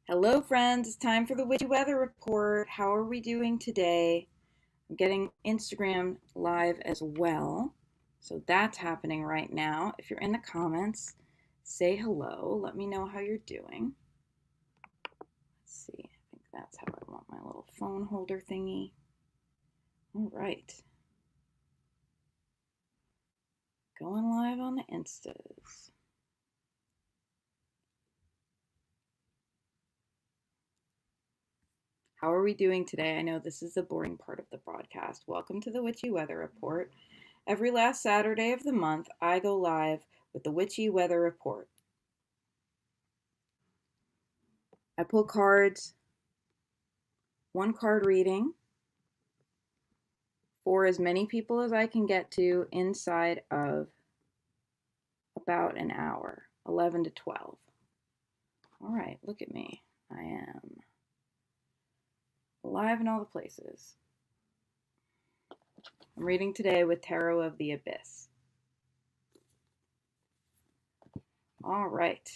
Hello, friends. It's time for the Witchy Weather Report. How are we doing today? I'm getting Instagram live as well. So that's happening right now. If you're in the comments, say hello. Let me know how you're doing. Let's see. I think that's how I want my little phone holder thingy. All right. Going live on the Instas. How are we doing today? I know this is the boring part of the broadcast. Welcome to the Witchy Weather Report. Every last Saturday of the month, I go live with the Witchy Weather Report. I pull cards, one card reading, for as many people as I can get to inside of about an hour, 11 to 12. All right, look at me. I am live in all the places. I'm reading today with Tarot of the Abyss. All right,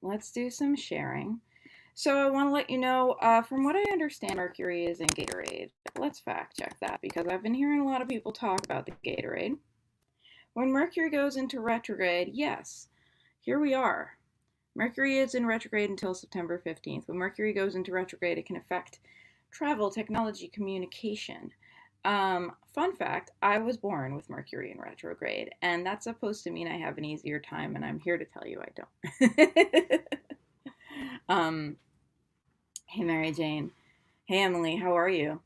let's do some sharing. So I want to let you know, from what I understand, Mercury is in Gatorade. Let's fact check that because I've been hearing a lot of people talk about the Gatorade. When Mercury goes into retrograde, yes, here we are. Mercury is in retrograde until September 15th. When Mercury goes into retrograde, it can affect travel, technology, communication. Fun fact, I was born with Mercury in retrograde, and that's supposed to mean I have an easier time, and I'm here to tell you I don't. Hey, Mary Jane. Hey, Emily, how are you?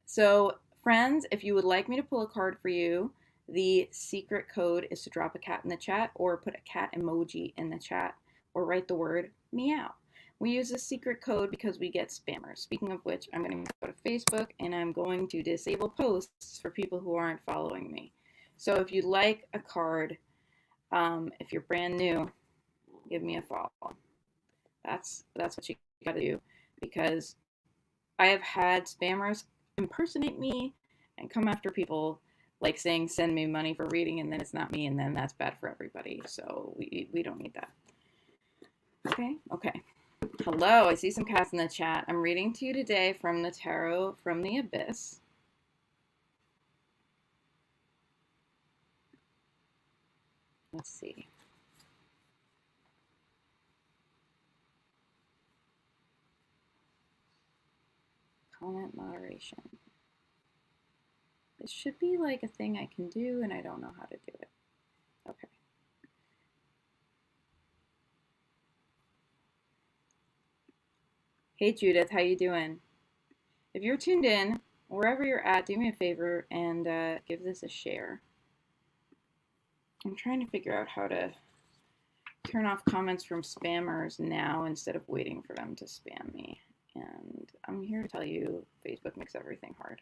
So, friends, if you would like me to pull a card for you, the secret code is to drop a cat in the chat or put a cat emoji in the chat or write the word meow. We use this secret code because we get spammers. Speaking of which, I'm going to go to Facebook and I'm going to disable posts for people who aren't following me. So if you'd like a card, if you're brand new, give me a follow. That's what you got to do because I have had spammers impersonate me and come after people like saying send me money for reading and then it's not me and then that's bad for everybody. So we don't need that. Okay. Hello, I see some cats in the chat. I'm reading to you today from the Tarot from the Abyss. Let's see. Comment moderation. This should be like a thing I can do and I don't know how to do it. Okay. Hey Judith, how you doing? If you're tuned in, wherever you're at, do me a favor and give this a share. I'm trying to figure out how to turn off comments from spammers now instead of waiting for them to spam me. And I'm here to tell you, Facebook makes everything hard.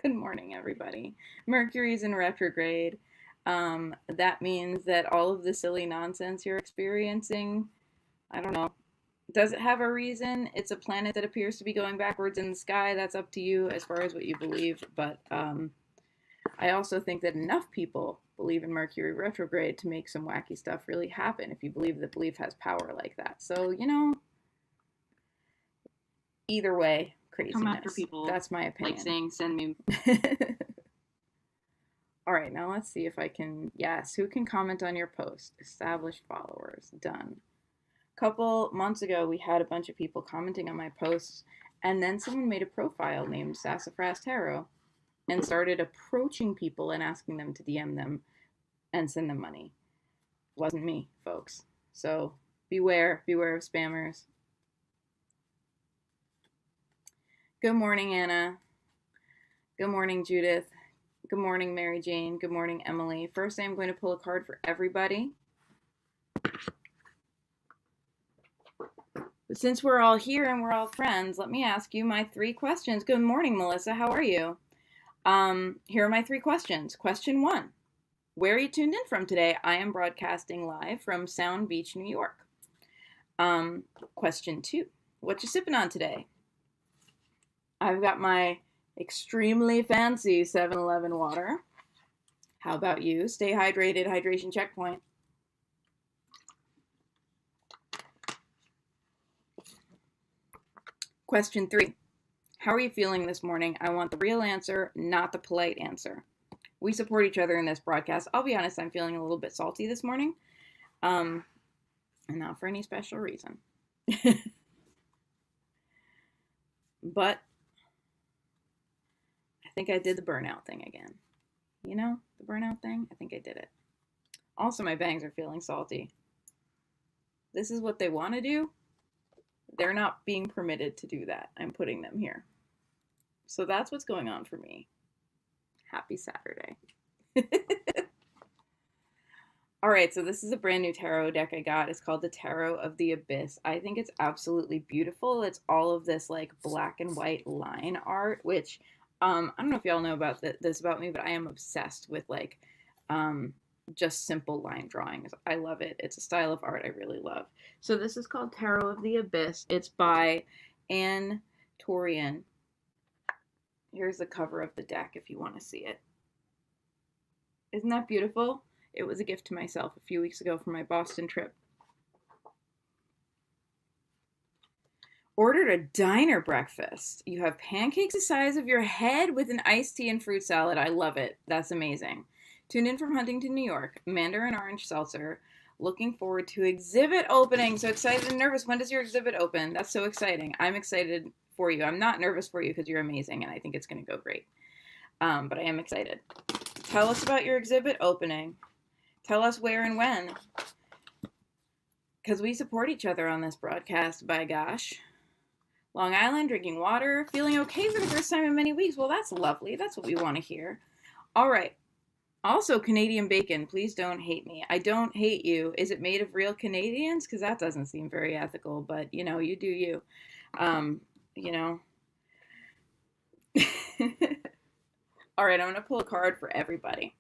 Good morning, everybody. Mercury's in retrograde. That means that all of the silly nonsense you're experiencing, I don't know, does it have a reason? It's a planet that appears to be going backwards in the sky. That's up to you as far as what you believe. But I also think that enough people believe in Mercury retrograde to make some wacky stuff really happen if you believe that belief has power like that. So, you know, either way, craziness. Come after people. That's my opinion. Like saying, send me. All right, now let's see if I can. Yes, who can comment on your post? Established followers. Done. A couple months ago, we had a bunch of people commenting on my posts, and then someone made a profile named Sassafras Tarot and started approaching people and asking them to DM them and send them money. It wasn't me, folks. So beware of spammers. Good morning, Anna. Good morning, Judith. Good morning, Mary Jane. Good morning, Emily. First, I'm going to pull a card for everybody. But since we're all here and we're all friends, let me ask you my 3 questions. Good morning, Melissa. How are you? Here are my 3 questions. Question 1. Where are you tuned in from today? I am broadcasting live from Sound Beach, New York. Question 2. What you sipping on today? I've got my extremely fancy 7-Eleven water. How about you? Stay hydrated, hydration checkpoint. Question 3. How are you feeling this morning? I want the real answer, not the polite answer. We support each other in this broadcast. I'll be honest, I'm feeling a little bit salty this morning. And not for any special reason. But I think I did the burnout thing again. You know, the burnout thing? I think I did it. Also, my bangs are feeling salty. This is what they want to do. They're not being permitted to do that. I'm putting them here. So that's what's going on for me. Happy Saturday. All right, so this is a brand new tarot deck I got. It's called the Tarot of the Abyss. I think it's absolutely beautiful. It's all of this like black and white line art, which I don't know if y'all know about this about me, but I am obsessed with like just simple line drawings. I love it. It's a style of art I really love. So this is called Tarot of the Abyss. It's by Tourian. Here's the cover of the deck if you want to see it. Isn't that beautiful? It was a gift to myself a few weeks ago for my Boston trip. Ordered a diner breakfast. You have pancakes the size of your head with an iced tea and fruit salad. I love it. That's amazing. Tuned in from Huntington, New York. Mandarin orange seltzer. Looking forward to exhibit opening. So excited and nervous. When does your exhibit open? That's so exciting. I'm excited for you. I'm not nervous for you because you're amazing and I think it's going to go great. But I am excited. Tell us about your exhibit opening. Tell us where and when. Because we support each other on this broadcast, by gosh. Long Island, drinking water, feeling okay for the first time in many weeks. Well, that's lovely. That's what we want to hear. All right. Also, Canadian bacon. Please don't hate me. I don't hate you. Is it made of real Canadians? Because that doesn't seem very ethical, but, you know, you do you. You know. All right, I'm going to pull a card for everybody.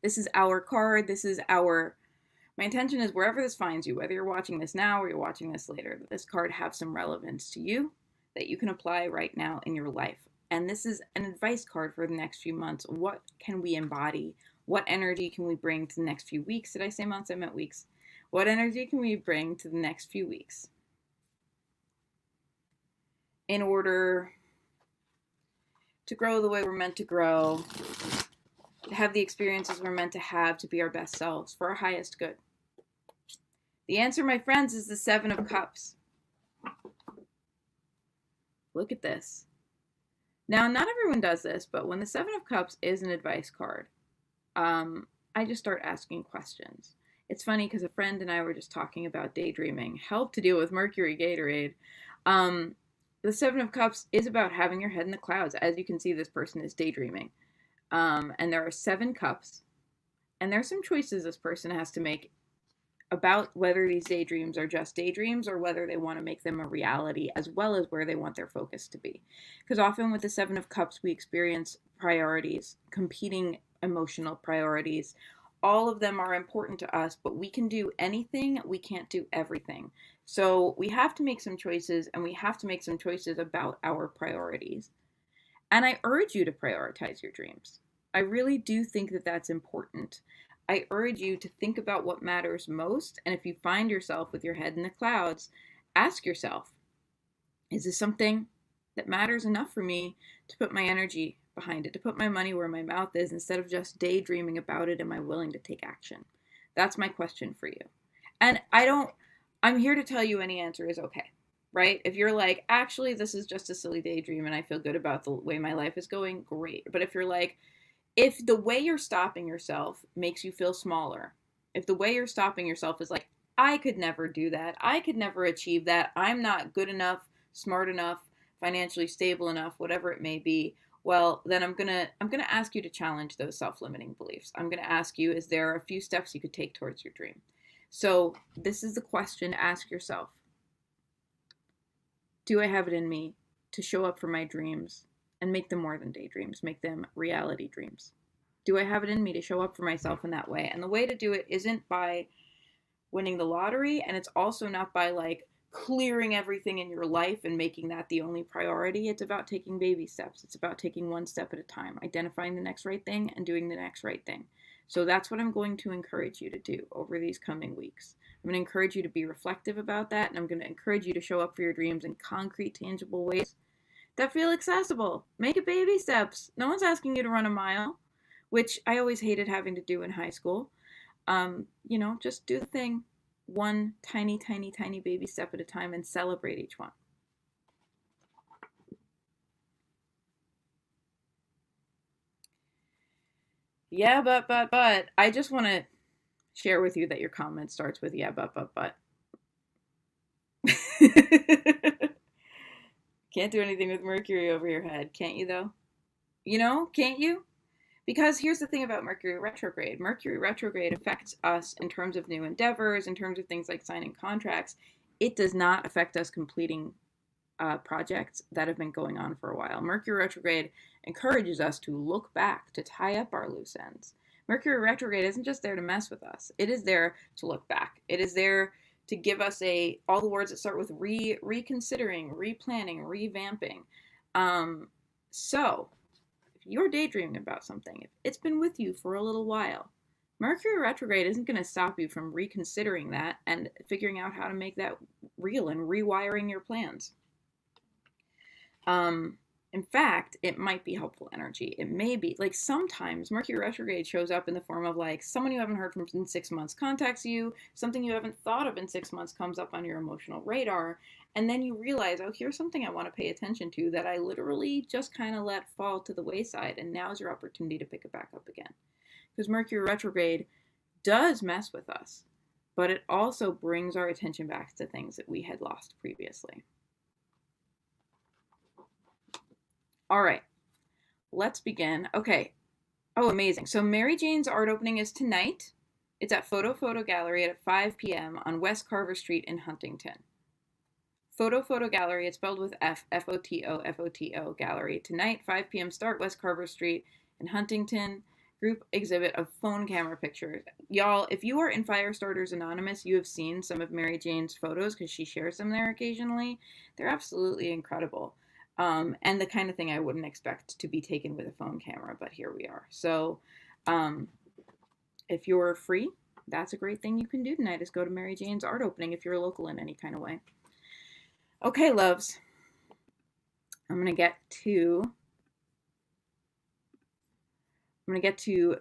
This is our card. This is our... My intention is wherever this finds you, whether you're watching this now or you're watching this later, that this card have some relevance to you that you can apply right now in your life. And this is an advice card for the next few months. What can we embody? What energy can we bring to the next few weeks? Did I say months? I meant weeks. What energy can we bring to the next few weeks in order to grow the way we're meant to grow, to have the experiences we're meant to have, to be our best selves for our highest good? The answer, my friends, is the Seven of Cups. Look at this. Now, not everyone does this, but when the Seven of Cups is an advice card, I just start asking questions. It's funny because a friend and I were just talking about daydreaming, help to deal with Mercury Gatorade. The Seven of Cups is about having your head in the clouds. As you can see, this person is daydreaming. And there are 7 cups. And there's some choices this person has to make about whether these daydreams are just daydreams or whether they want to make them a reality, as well as where they want their focus to be. Because often with the Seven of Cups, we experience priorities, competing emotional priorities. All of them are important to us, but we can do anything, we can't do everything. So we have to make some choices, and we have to make some choices about our priorities. And I urge you to prioritize your dreams. I really do think that that's important. I urge you to think about what matters most, and if you find yourself with your head in the clouds, ask yourself, is this something that matters enough for me to put my energy behind it, to put my money where my mouth is, instead of just daydreaming about it? Am I willing to take action? That's my question for you. And I'm here to tell you any answer is okay, right? If you're like, actually, this is just a silly daydream and I feel good about the way my life is going, great. But if you're like, if the way you're stopping yourself makes you feel smaller, if the way you're stopping yourself is like, I could never do that, I could never achieve that, I'm not good enough, smart enough, financially stable enough, whatever it may be, well, then I'm gonna ask you to challenge those self-limiting beliefs. I'm gonna ask you, is there a few steps you could take towards your dream? So this is the question to ask yourself. Do I have it in me to show up for my dreams and make them more than daydreams, make them reality dreams? Do I have it in me to show up for myself in that way? And the way to do it isn't by winning the lottery, and it's also not by like clearing everything in your life and making that the only priority. It's about taking baby steps. It's about taking one step at a time, identifying the next right thing and doing the next right thing. So that's what I'm going to encourage you to do over these coming weeks. I'm going to encourage you to be reflective about that, and I'm going to encourage you to show up for your dreams in concrete, tangible ways that feel accessible. Make it baby steps. No one's asking you to run a mile, which I always hated having to do in high school. Just do the thing one tiny, tiny, tiny baby step at a time and celebrate each one. Yeah, but. I just want to share with you that your comment starts with yeah, but. Can't do anything with Mercury over your head, can't you, though? Can't you? Because here's the thing about Mercury retrograde. Mercury retrograde affects us in terms of new endeavors, in terms of things like signing contracts. It does not affect us completing projects that have been going on for a while. Mercury retrograde encourages us to look back, to tie up our loose ends. Mercury retrograde isn't just there to mess with us. It is there to look back. It is there to give us all the words that start with reconsidering, replanning, revamping. So if you're daydreaming about something, if it's been with you for a little while, Mercury retrograde isn't going to stop you from reconsidering that and figuring out how to make that real and rewiring your plans. In fact, it might be helpful energy. It may be like sometimes Mercury retrograde shows up in the form of like someone you haven't heard from in 6 months contacts you, something you haven't thought of in 6 months comes up on your emotional radar, and then you realize, oh, here's something I want to pay attention to that I literally just kind of let fall to the wayside, and now's your opportunity to pick it back up again. Because Mercury retrograde does mess with us, but it also brings our attention back to things that we had lost previously. All right, let's begin. Okay. Oh, amazing. So Mary Jane's art opening is tonight. It's at Photo Gallery at 5 p.m. on West Carver Street in Huntington. Photo Gallery, it's spelled with F, F-O-T-O, Gallery. Tonight, 5 p.m. start, West Carver Street in Huntington. Group exhibit of phone camera pictures. Y'all, if you are in Firestarters Anonymous, you have seen some of Mary Jane's photos because she shares them there occasionally. They're absolutely incredible. And the kind of thing I wouldn't expect to be taken with a phone camera, but here we are. So if you're free, that's a great thing you can do tonight is go to Mary Jane's art opening if you're local in any kind of way. Okay, loves. I'm going to get to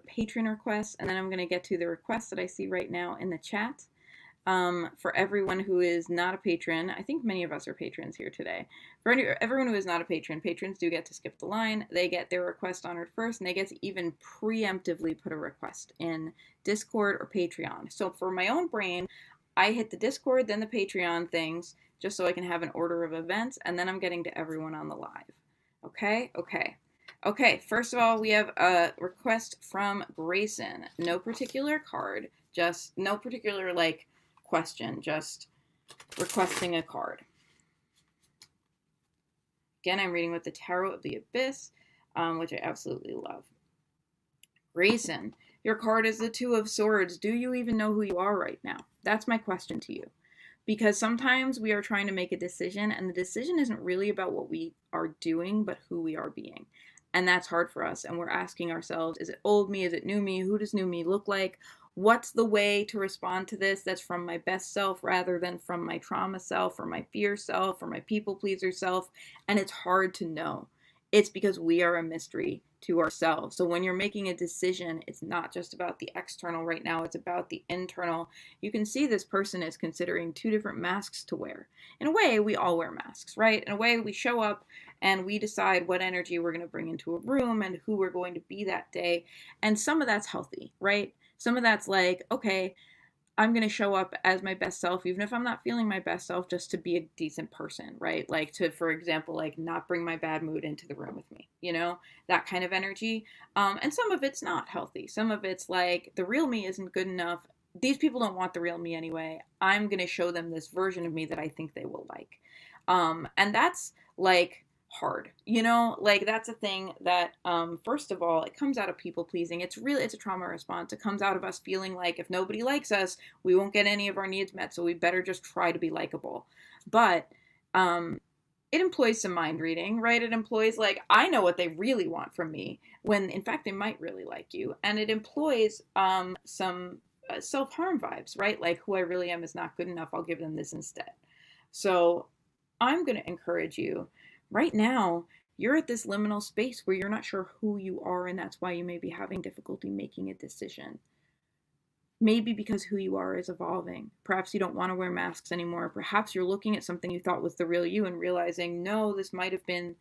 patron requests, and then I'm going to get to the requests that I see right now in the chat. For everyone who is not a patron, I think many of us are patrons here today. For everyone who is not a patron, patrons do get to skip the line. They get their request honored first, and they get to even preemptively put a request in Discord or Patreon. So for my own brain, I hit the Discord, then the Patreon things, just so I can have an order of events, and then I'm getting to everyone on the live. Okay, first of all, we have a request from Grayson. No particular card, just no particular, question, just requesting a card. Again, I'm reading with the Tarot of the Abyss, which I absolutely love. Grayson, your card is the Two of Swords. Do you even know who you are right now? That's my question to you. Because sometimes we are trying to make a decision, and the decision isn't really about what we are doing, but who we are being. And that's hard for us. And we're asking ourselves, is it old me? Is it new me? Who does new me look like? What's the way to respond to this that's from my best self rather than from my trauma self or my fear self or my people pleaser self? And it's hard to know. It's because we are a mystery to ourselves. So when you're making a decision, it's not just about the external right now, it's about the internal. You can see this person is considering 2 different masks to wear. In a way, we all wear masks, right? In a way, we show up and we decide what energy we're going to bring into a room and who we're going to be that day. And some of that's healthy, right? Some of that's like, okay, I'm going to show up as my best self, even if I'm not feeling my best self, just to be a decent person, right? Like to, for example, like not bring my bad mood into the room with me, that kind of energy. And some of it's not healthy. Some of it's like the real me isn't good enough. These people don't want the real me anyway. I'm going to show them this version of me that I think they will like. And that's like hard, that's a thing that first of all, it comes out of people pleasing. It's a trauma response. It comes out of us feeling like if nobody likes us, we won't get any of our needs met, so we better just try to be likable. But it employs some mind reading, right? It employs like, I know what they really want from me, when in fact they might really like you. And it employs some self-harm vibes, right? Like, who I really am is not good enough, I'll give them this instead. So I'm going to encourage you right now. You're at this liminal space where you're not sure who you are, and that's why you may be having difficulty making a decision. Maybe because who you are is evolving. Perhaps you don't want to wear masks anymore. Perhaps you're looking at something you thought was the real you and realizing, no, this might have been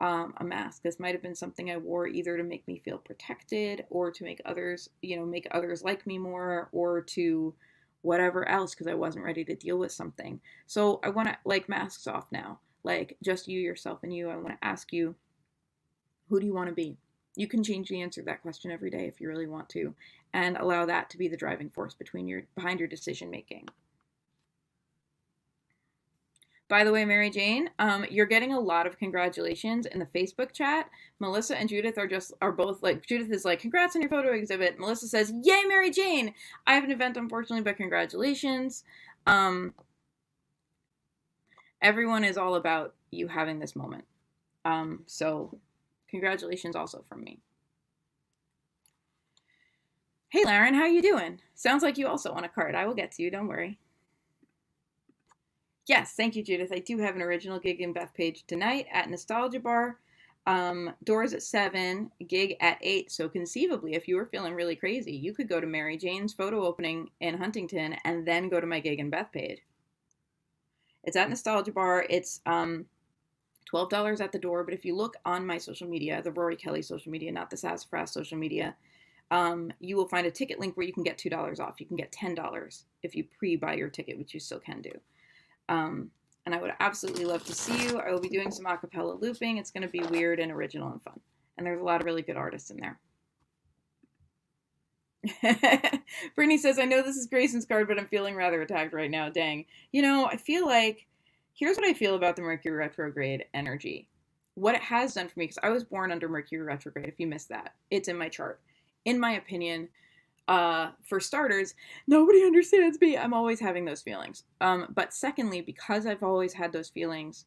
a mask. This might have been something I wore either to make me feel protected, or to make others, make others like me more, or to whatever else, because I wasn't ready to deal with something. So I want to, like, masks off now. Like, just you, yourself, and you. I want to ask you, who do you want to be? You can change the answer to that question every day if you really want to, and allow that to be the driving force behind your decision making. By the way, Mary Jane, you're getting a lot of congratulations in the Facebook chat. Melissa and Judith are both like, Judith is like, congrats on your photo exhibit. Melissa says, yay, Mary Jane! I have an event, unfortunately, but congratulations. Everyone is all about you having this moment. So congratulations also from me. Hey, Lauren, how you doing? Sounds like you also want a card. I will get to you, don't worry. Yes, thank you, Judith. I do have an original gig in Bethpage tonight at Nostalgia Bar. Doors at 7, gig at 8. So conceivably, if you were feeling really crazy, you could go to Mary Jane's photo opening in Huntington and then go to my gig in Bethpage. It's at Nostalgia Bar. It's $12 at the door, but if you look on my social media, the Rory Kelly social media, not the Sassafras social media, you will find a ticket link where you can get $2 off. You can get $10 if you pre-buy your ticket, which you still can do. And I would absolutely love to see you. I will be doing some acapella looping. It's going to be weird and original and fun. And there's a lot of really good artists in there. Brittany says, I know this is Grayson's card, but I'm feeling rather attacked right now. Dang. I feel like, here's what I feel about the Mercury retrograde energy. What it has done for me, because I was born under Mercury retrograde, if you missed that. It's in my chart. In my opinion, for starters, nobody understands me. I'm always having those feelings. But secondly, because I've always had those feelings,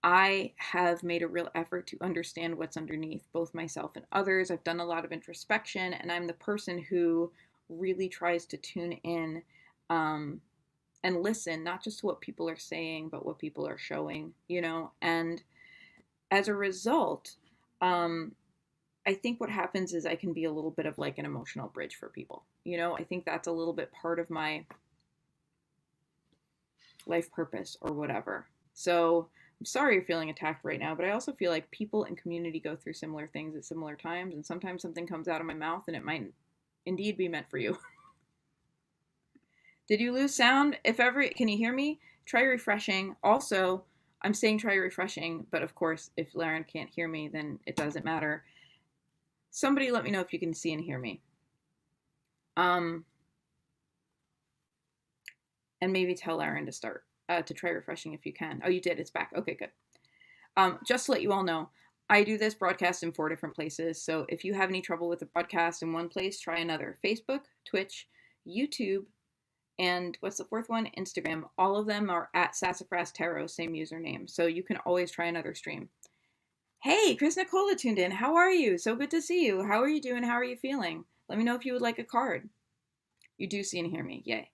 I have made a real effort to understand what's underneath both myself and others. I've done a lot of introspection, and I'm the person who really tries to tune in and listen, not just to what people are saying, but what people are showing, and as a result, I think what happens is I can be a little bit of like an emotional bridge for people. I think that's a little bit part of my life purpose or whatever. So I'm sorry you're feeling attacked right now, but I also feel like people in community go through similar things at similar times, and sometimes something comes out of my mouth and it might indeed be meant for you. Did you lose sound? If ever, can you hear me? Try refreshing. Also, I'm saying try refreshing, but of course, if Lauren can't hear me, then it doesn't matter. Somebody let me know if you can see and hear me. And maybe tell Lauren to start, to try refreshing if you can. Oh, you did. It's back. Okay, good. Just to let you all know, I do this broadcast in 4 different places. So if you have any trouble with the broadcast in one place, try another. Facebook, Twitch, YouTube, and what's the 4th one? Instagram. All of them are at Sassafras Tarot, same username. So you can always try another stream. Hey, Chris Nicola tuned in. How are you? So good to see you. How are you doing? How are you feeling? Let me know if you would like a card. You do see and hear me. Yay.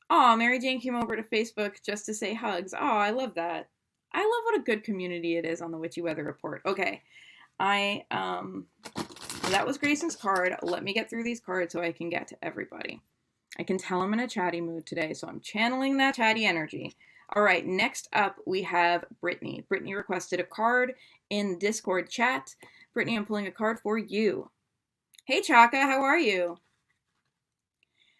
Aw, Mary Jane came over to Facebook just to say hugs. Aw, I love that. I love what a good community it is on the Witchy Weather Report. Okay. That was Grayson's card. Let me get through these cards so I can get to everybody. I can tell I'm in a chatty mood today, so I'm channeling that chatty energy. All right, next up we have Brittany. Brittany requested a card in Discord chat. Brittany, I'm pulling a card for you. Hey, Chaka, how are you?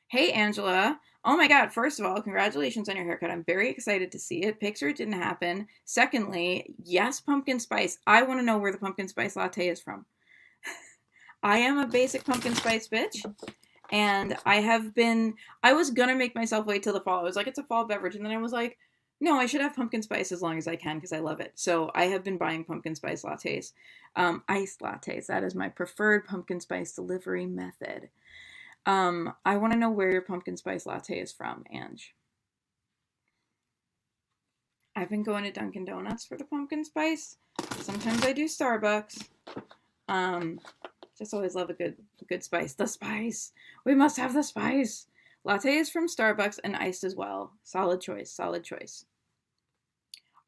Hey, Angela. Oh my God, first of all, congratulations on your haircut. I'm very excited to see it. Picture it didn't happen. Secondly, yes, pumpkin spice. I want to know where the pumpkin spice latte is from. I am a basic pumpkin spice bitch. And I was gonna make myself wait till the fall. I was like, it's a fall beverage. And then I was like, no, I should have pumpkin spice as long as I can because I love it. So I have been buying pumpkin spice lattes. Iced lattes. That is my preferred pumpkin spice delivery method. I want to know where your pumpkin spice latte is from, Ange. I've been going to Dunkin' Donuts for the pumpkin spice. Sometimes I do Starbucks. Um, just always love a good spice. The spice. We must have the spice. Latte is from Starbucks and iced as well. Solid choice. Solid choice.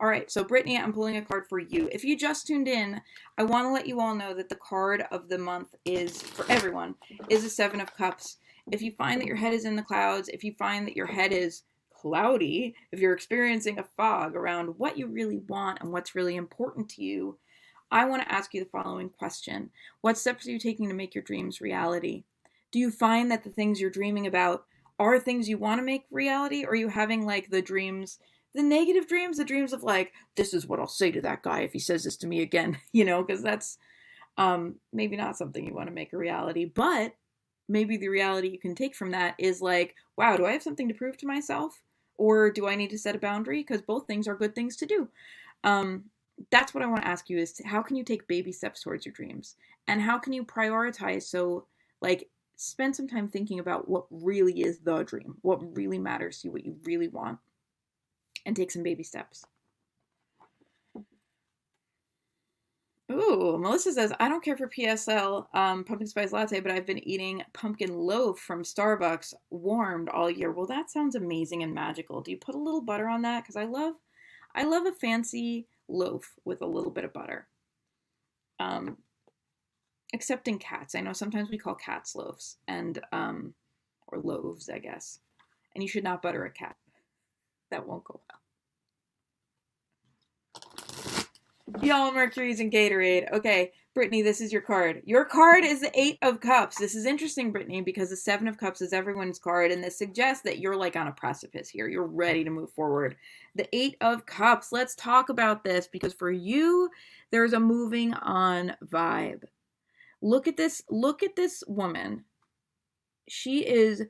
All right, so Brittany, I'm pulling a card for you. If you just tuned in, I want to let you all know that the card of the month is, for everyone, is a Seven of Cups. If you find that your head is in the clouds, if you find that your head is cloudy, if you're experiencing a fog around what you really want and what's really important to you, I want to ask you the following question. What steps are you taking to make your dreams reality? Do you find that the things you're dreaming about are things you want to make reality? Or are you having like the dreams, the negative dreams, the dreams of like, this is what I'll say to that guy if he says this to me again, because that's maybe not something you want to make a reality, but maybe the reality you can take from that is like, wow, do I have something to prove to myself? Or do I need to set a boundary? Because both things are good things to do. Um, that's what I want to ask you is how can you take baby steps towards your dreams? And how can you prioritize so like spend some time thinking about what really is the dream, what really matters to you, what you really want, and take some baby steps. Ooh, Melissa says, I don't care for PSL pumpkin spice latte, but I've been eating pumpkin loaf from Starbucks warmed all year. Well, that sounds amazing and magical. Do you put a little butter on that? Because I love a fancy loaf with a little bit of butter. Um, except in cats. I know sometimes we call cats loaves and or loaves, I guess. And you should not butter a cat. That won't go well. Y'all, Mercury's in Gatorade. Okay, Brittany, this is your card. Your card is the Eight of Cups. This is interesting, Brittany, because the Seven of Cups is everyone's card, and this suggests that you're like on a precipice here. You're ready to move forward. The Eight of Cups. Let's talk about this because for you, there's a moving on vibe. Look at this. Look at this woman. She is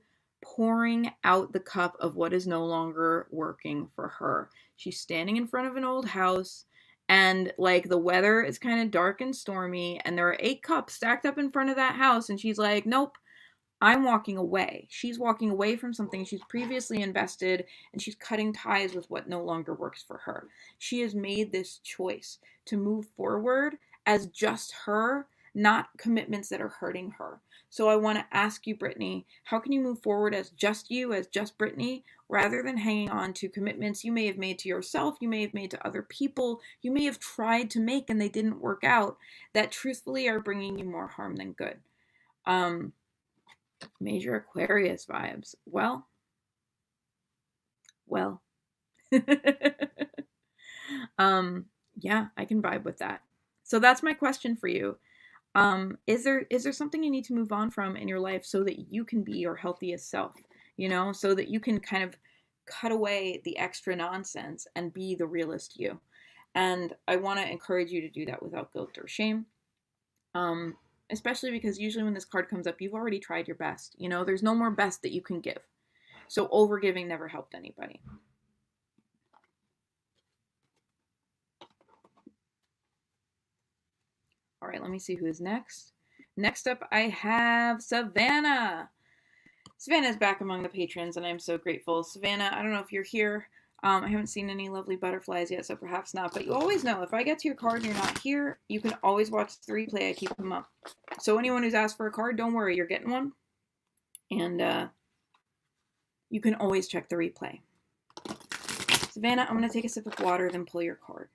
pouring out the cup of what is no longer working for her. She's standing in front of an old house and like the weather is kind of dark and stormy and there are 8 cups stacked up in front of that house and she's like, "Nope, I'm walking away." She's walking away from something she's previously invested and she's cutting ties with what no longer works for her. She has made this choice to move forward as just her, not commitments that are hurting her. So I want to ask you, Brittany, how can you move forward as just you, as just Brittany, rather than hanging on to commitments you may have made to yourself, you may have made to other people, you may have tried to make and they didn't work out, that truthfully are bringing you more harm than good. Um, Major Aquarius vibes. Well. Yeah, I can vibe with that. So that's my question for you. Is there something you need to move on from in your life so that you can be your healthiest self? So that you can kind of cut away the extra nonsense and be the realist you. And I want to encourage you to do that without guilt or shame. Um, Especially because usually when this card comes up, you've already tried your best. There's no more best that you can give. So overgiving never helped anybody. All right, let me see who is next. Next up, I have Savannah. Savannah's back among the patrons, and I'm so grateful. Savannah, I don't know if you're here. I haven't seen any lovely butterflies yet, so perhaps not. But you always know, if I get to your card and you're not here, you can always watch the replay. I keep them up. So anyone who's asked for a card, don't worry, you're getting one. And you can always check the replay. Savannah, I'm going to take a sip of water, then pull your card.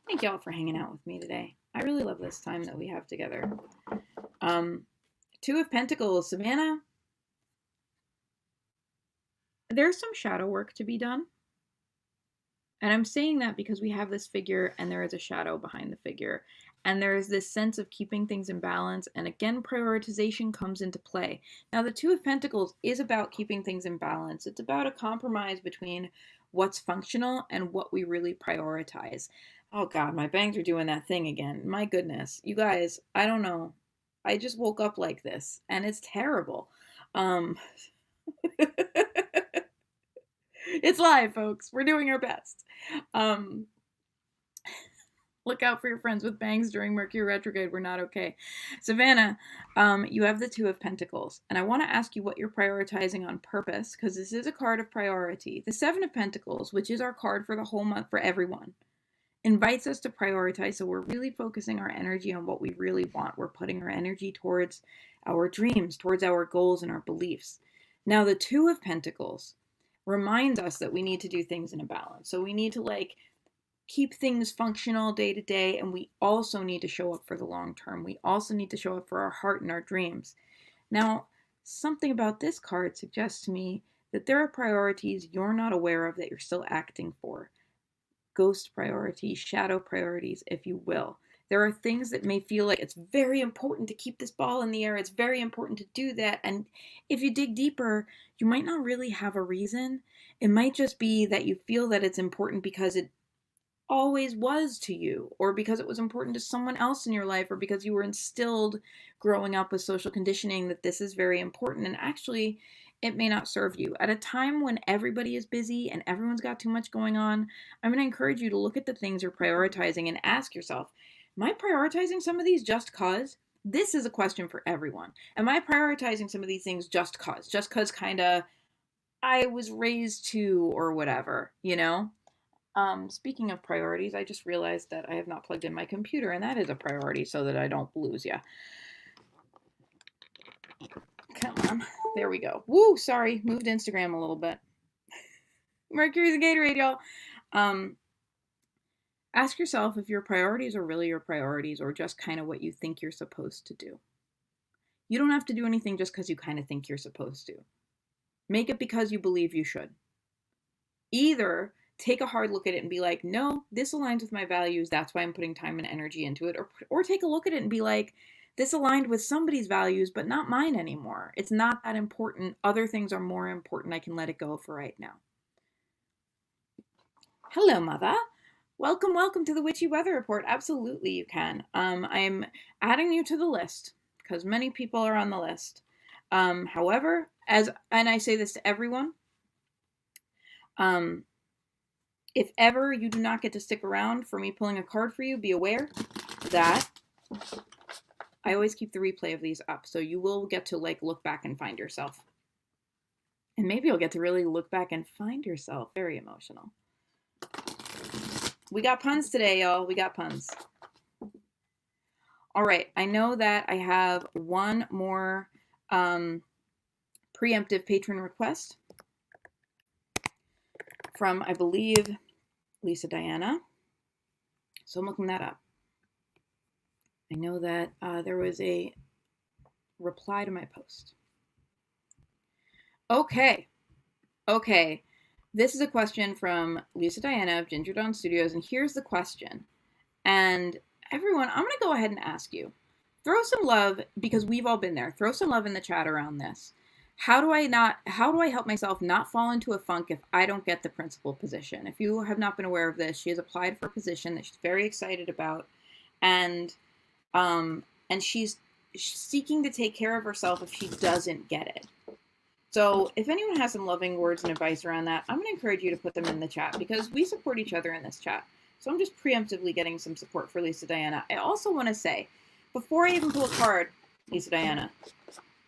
Thank y'all for hanging out with me today. I really love this time that we have together. Two of Pentacles, Savannah. There's some shadow work to be done. And I'm saying that because we have this figure and there is a shadow behind the figure. And there is this sense of keeping things in balance. And again, prioritization comes into play. Now, the Two of Pentacles is about keeping things in balance. It's about a compromise between what's functional and what we really prioritize. Oh God, my bangs are doing that thing again. My goodness. You guys, I don't know. I just woke up like this and it's terrible. It's live, folks. We're doing our best. Um, Look out for your friends with bangs during Mercury retrograde. We're not okay. Savannah, you have the Two of Pentacles. And I want to ask you what you're prioritizing on purpose, because this is a card of priority. The Seven of Pentacles, which is our card for the whole month for everyone, invites us to prioritize. So we're really focusing our energy on what we really want. We're putting our energy towards our dreams, towards our goals and our beliefs. Now, the Two of Pentacles reminds us that we need to do things in a balance. So we need to keep things functional day to day, and we also need to show up for the long term. We also need to show up for our heart and our dreams. Now, something about this card suggests to me that there are priorities you're not aware of that you're still acting for. Ghost priorities, shadow priorities, if you will. There are things that may feel like it's very important to keep this ball in the air. It's very important to do that. And if you dig deeper, you might not really have a reason. It might just be that you feel that it's important because it always was to you, or because it was important to someone else in your life, or because you were instilled growing up with social conditioning that this is very important. And actually, it may not serve you. At a time when everybody is busy and everyone's got too much going on, I'm going to encourage you to look at the things you're prioritizing and ask yourself, am I prioritizing some of these just cause? This is a question for everyone. Am I prioritizing some of these things just cause? Just cause kind of I was raised to, or whatever, you know? Speaking of priorities, I just realized that I have not plugged in my computer, and that is a priority so that I don't lose ya. Come on. There we go. Woo, sorry. Moved Instagram a little bit. Mercury's a Gatorade, y'all. Ask yourself if your priorities are really your priorities or just kind of what you think you're supposed to do. You don't have to do anything just because you kind of think you're supposed to. Make it because you believe you should. Either take a hard look at it and be like, no, this aligns with my values. That's why I'm putting time and energy into it. Or take a look at it and be like, this aligned with somebody's values, but not mine anymore. It's not that important. Other things are more important. I can let it go for right now. Hello, Mother. Welcome to the Witchy Weather Report. Absolutely, you can. I'm adding you to the list because many people are on the list. However, and I say this to everyone, if ever you do not get to stick around for me pulling a card for you, be aware that I always keep the replay of these up. So you will get to look back and find yourself. And maybe you'll get to really look back and find yourself. Very emotional. We got puns today, y'all. We got puns. All right. I know that I have one more preemptive patron request from, I believe, Lisa Diana. So I'm looking that up. I know that there was a reply to my post. Okay. This is a question from Lisa Diana of Ginger Dawn Studios, and here's the question. And everyone, I'm going to go ahead and ask you. Throw some love, because we've all been there. Throw some love in the chat around this. How do I help myself not fall into a funk if I don't get the principal position? If you have not been aware of this, she has applied for a position that she's very excited about, and she's seeking to take care of herself if she doesn't get it. So if anyone has some loving words and advice around that, I'm going to encourage you to put them in the chat, because we support each other in this chat. So I'm just preemptively getting some support for Lisa Diana. I also want to say, before I even pull a card, Lisa Diana,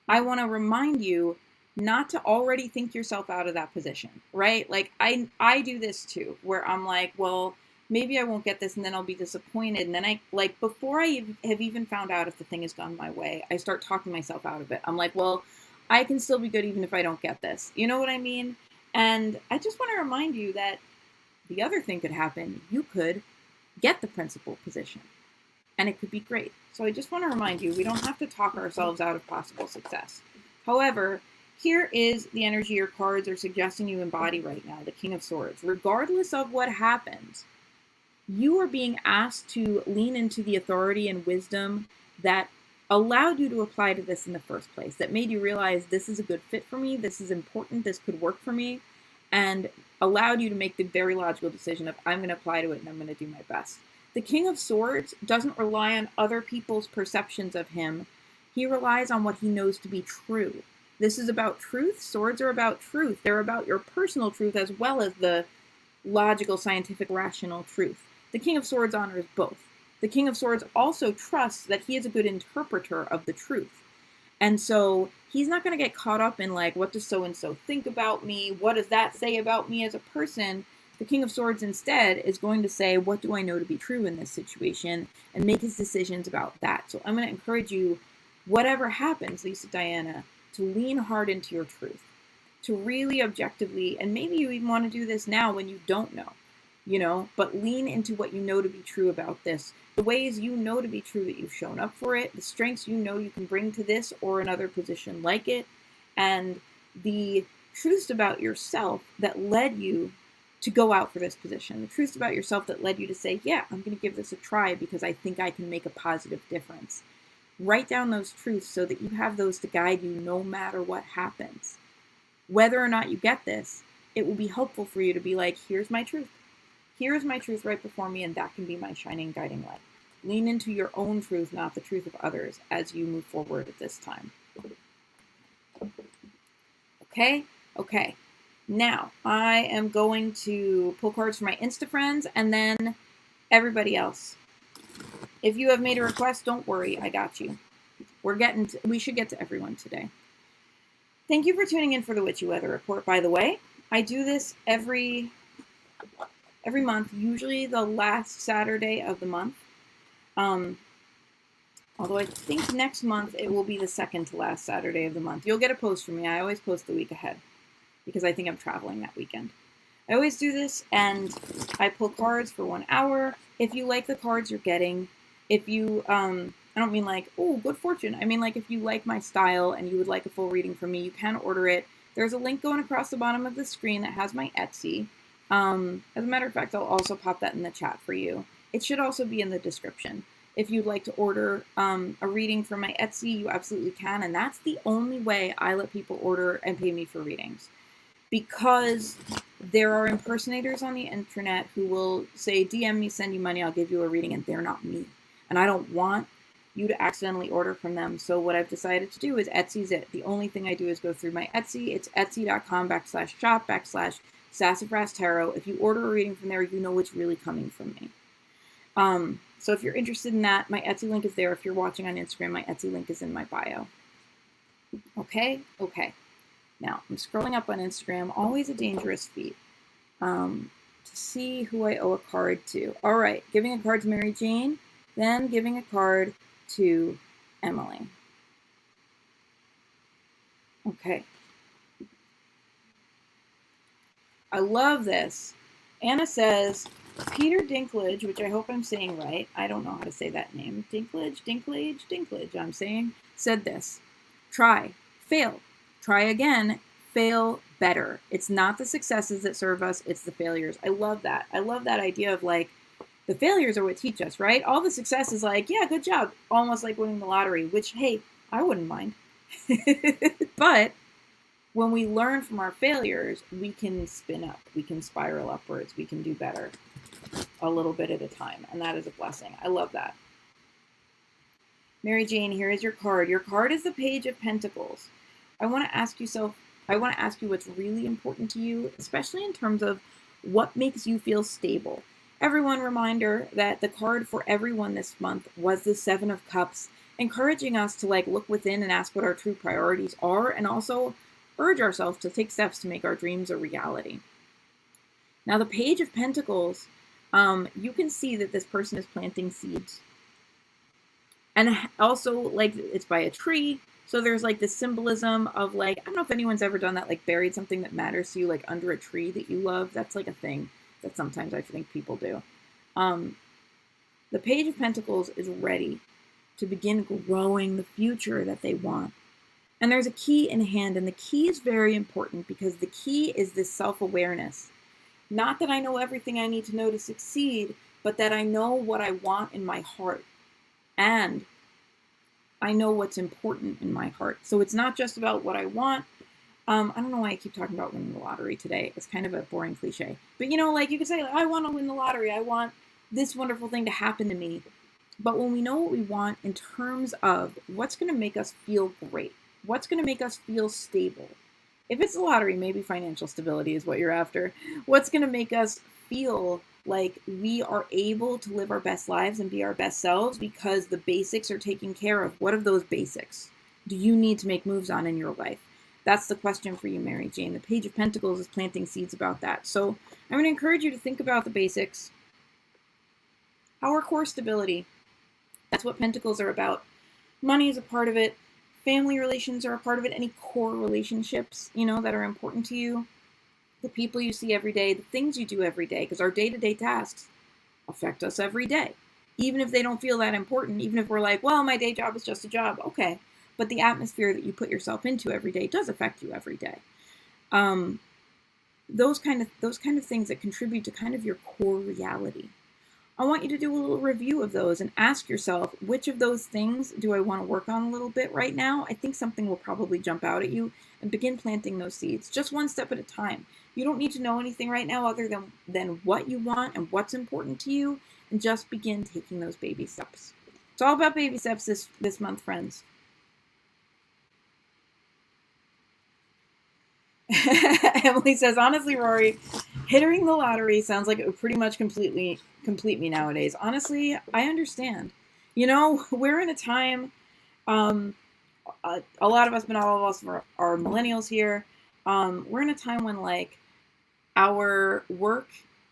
I want to remind you not to already think yourself out of that position, right? I do this too, where I'm like, well, maybe I won't get this and then I'll be disappointed. And then before I have even found out if the thing has gone my way, I start talking myself out of it. I'm like, well, I can still be good even if I don't get this. You know what I mean? And I just want to remind you that the other thing could happen. You could get the principal position, and it could be great. So I just want to remind you, we don't have to talk ourselves out of possible success. However, here is the energy your cards are suggesting you embody right now, the King of Swords. Regardless of what happens, you are being asked to lean into the authority and wisdom that allowed you to apply to this in the first place, that made you realize this is a good fit for me, this is important, this could work for me, and allowed you to make the very logical decision of, I'm going to apply to it and I'm going to do my best. The King of Swords doesn't rely on other people's perceptions of him. He relies on what he knows to be true. This is about truth. Swords are about truth. They're about your personal truth as well as the logical, scientific, rational truth. The King of Swords honors both. The King of Swords also trusts that he is a good interpreter of the truth. And so he's not going to get caught up in like, what does so-and-so think about me? What does that say about me as a person? The King of Swords instead is going to say, what do I know to be true in this situation? And make his decisions about that. So I'm going to encourage you, whatever happens, Lisa Diana, to lean hard into your truth. To really objectively, and maybe you even want to do this now when you don't know, but lean into what you know to be true about this. The ways you know to be true that you've shown up for it, the strengths you know you can bring to this or another position like it, and the truths about yourself that led you to go out for this position. The truths about yourself that led you to say, yeah, I'm going to give this a try because I think I can make a positive difference. Write down those truths so that you have those to guide you no matter what happens. Whether or not you get this, it will be helpful for you to be like, here's my truth. Here's my truth right before me, and that can be my shining guiding light. Lean into your own truth, not the truth of others, as you move forward at this time. Okay? Okay. Now, I am going to pull cards for my Insta friends, and then everybody else. If you have made a request, don't worry, I got you. We should get to everyone today. Thank you for tuning in for the Witchy Weather Report, by the way. I do this every month, usually the last Saturday of the month. Although I think next month it will be the second to last Saturday of the month. You'll get a post from me. I always post the week ahead because I think I'm traveling that weekend. I always do this, and I pull cards for 1 hour. If you like the cards you're getting, if you, I don't mean like, oh, good fortune. I mean like if you like my style and you would like a full reading from me, you can order it. There's a link going across the bottom of the screen that has my Etsy. As a matter of fact, I'll also pop that in the chat for you. It should also be in the description. If you'd like to order a reading from my Etsy, you absolutely can. And that's the only way I let people order and pay me for readings. Because there are impersonators on the internet who will say, DM me, send you money, I'll give you a reading, and they're not me. And I don't want you to accidentally order from them. So what I've decided to do is Etsy's it. The only thing I do is go through my Etsy. It's etsy.com/shop/Sassafras Tarot. If you order a reading from there, you know it's really coming from me. So if you're interested in that, my Etsy link is there. If you're watching on Instagram, my Etsy link is in my bio. Okay? Okay. Now, I'm scrolling up on Instagram, always a dangerous feat, to see who I owe a card to. All right, giving a card to Mary Jane, then giving a card to Emily. Okay. I love this. Anna says, Peter Dinklage, which I hope I'm saying right. I don't know how to say that name. Dinklage, I'm saying, said this. Try, fail, try again, fail better. It's not the successes that serve us, it's the failures. I love that. I love that idea of like, the failures are what teach us, right? All the success is like, yeah, good job. Almost like winning the lottery, which, hey, I wouldn't mind. But when we learn from our failures, we can spin up. We can spiral upwards. We can do better a little bit at a time. And that is a blessing. I love that. Mary Jane, here is your card. Your card is the Page of Pentacles. I want to ask you what's really important to you, especially in terms of what makes you feel stable. Everyone, reminder that the card for everyone this month was the Seven of Cups, encouraging us to like look within and ask what our true priorities are, and also urge ourselves to take steps to make our dreams a reality. Now, the Page of Pentacles, you can see that this person is planting seeds. And also, like, it's by a tree, so there's like this symbolism of like, I don't know if anyone's ever done that, like buried something that matters to you, like under a tree that you love. That's like a thing that sometimes I think people do. The Page of Pentacles is ready to begin growing the future that they want. And there's a key in hand, and the key is very important because the key is this self-awareness. Not that I know everything I need to know to succeed, but that I know what I want in my heart. And I know what's important in my heart. So it's not just about what I want. I don't know why I keep talking about winning the lottery today. It's kind of a boring cliche. But you know, like you could say, I want to win the lottery. I want this wonderful thing to happen to me. But when we know what we want in terms of what's going to make us feel great, what's going to make us feel stable, If it's the lottery, maybe financial stability is what you're after. What's going to make us feel like we are able to live our best lives and be our best selves because the basics are taken care of? What of those basics do you need to make moves on in your life? That's the question for you, Mary Jane. The Page of Pentacles is planting seeds about that. So I'm going to encourage you to think about the basics. Our core stability. That's what Pentacles are about. Money is a part of it. Family relations are a part of it. Any core relationships, that are important to you. The people you see every day, the things you do every day, because our day-to-day tasks affect us every day. Even if they don't feel that important, even if we're like, well, my day job is just a job, okay. But the atmosphere that you put yourself into every day does affect you every day. Those kind of things that contribute to kind of your core reality. I want you to do a little review of those and ask yourself, which of those things do I want to work on a little bit right now? I think something will probably jump out at you, and begin planting those seeds, just one step at a time. You don't need to know anything right now other than what you want and what's important to you, and just begin taking those baby steps. It's all about baby steps this month, friends. Emily says, honestly, Rory, hitting the lottery sounds like it would pretty much complete me nowadays. Honestly, I understand. We're in a time, a lot of us, but not all of us are millennials here. We're in a time when our work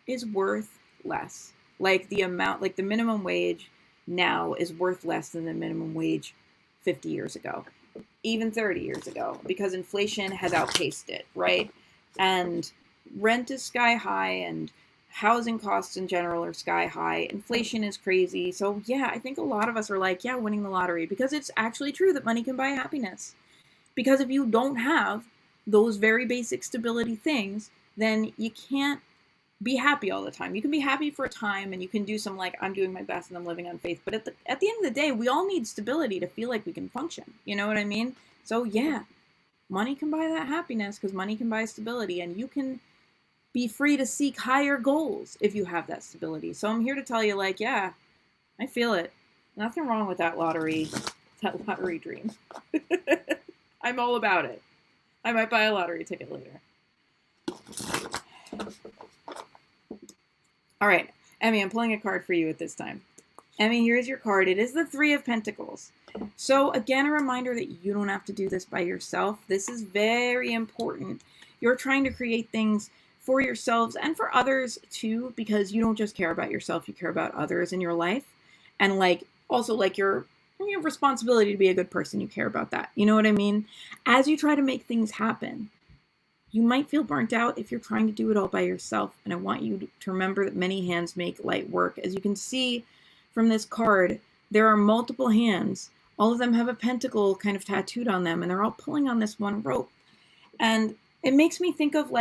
is worth less. The minimum wage now is worth less than the minimum wage 50 years ago. Even 30 years ago, because inflation has outpaced it, right? And rent is sky high, and housing costs in general are sky high. Inflation is crazy. So yeah, I think a lot of us are winning the lottery, because it's actually true that money can buy happiness. Because if you don't have those very basic stability things, then you can't be happy all the time. You can be happy for a time, and you can do some I'm doing my best and I'm living on faith. But at the end of the day, we all need stability to feel like we can function. You know what I mean? So yeah, money can buy that happiness, because money can buy stability, and you can be free to seek higher goals if you have that stability. So I'm here to tell you, yeah, I feel it. Nothing wrong with that lottery dream. I'm all about it. I might buy a lottery ticket later. All right, Emmy, I'm pulling a card for you at this time. Emmy, here's your card. It is the Three of Pentacles. So again, a reminder that you don't have to do this by yourself. This is very important. You're trying to create things for yourselves and for others too, because you don't just care about yourself, you care about others in your life. And also your responsibility to be a good person, you care about that. You know what I mean? As you try to make things happen, you might feel burnt out if you're trying to do it all by yourself. And I want you to remember that many hands make light work. As you can see from this card, there are multiple hands. All of them have a pentacle kind of tattooed on them, and they're all pulling on this one rope. And it makes me think of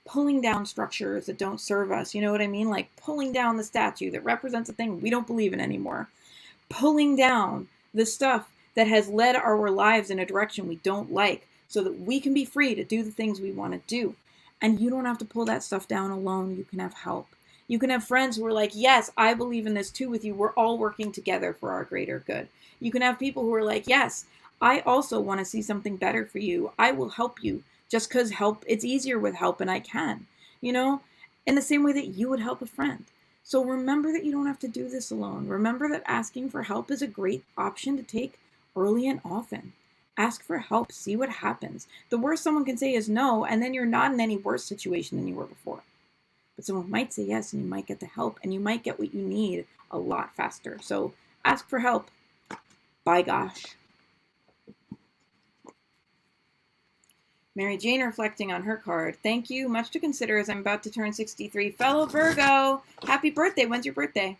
pulling down structures that don't serve us. You know what I mean? Pulling down the statue that represents a thing we don't believe in anymore. Pulling down the stuff that has led our lives in a direction we don't like, so that we can be free to do the things we want to do. And you don't have to pull that stuff down alone. You can have help. You can have friends who are yes, I believe in this too with you. We're all working together for our greater good. You can have people who are yes, I also want to see something better for you. I will help you, just because it's easier with help, and I can, in the same way that you would help a friend. So remember that you don't have to do this alone. Remember that asking for help is a great option to take early and often. Ask for help. See what happens. The worst someone can say is no, and then you're not in any worse situation than you were before. But someone might say yes, and you might get the help, and you might get what you need a lot faster. So ask for help. By gosh. Mary Jane reflecting on her card. Thank you. Much to consider as I'm about to turn 63. Fellow Virgo, happy birthday. When's your birthday?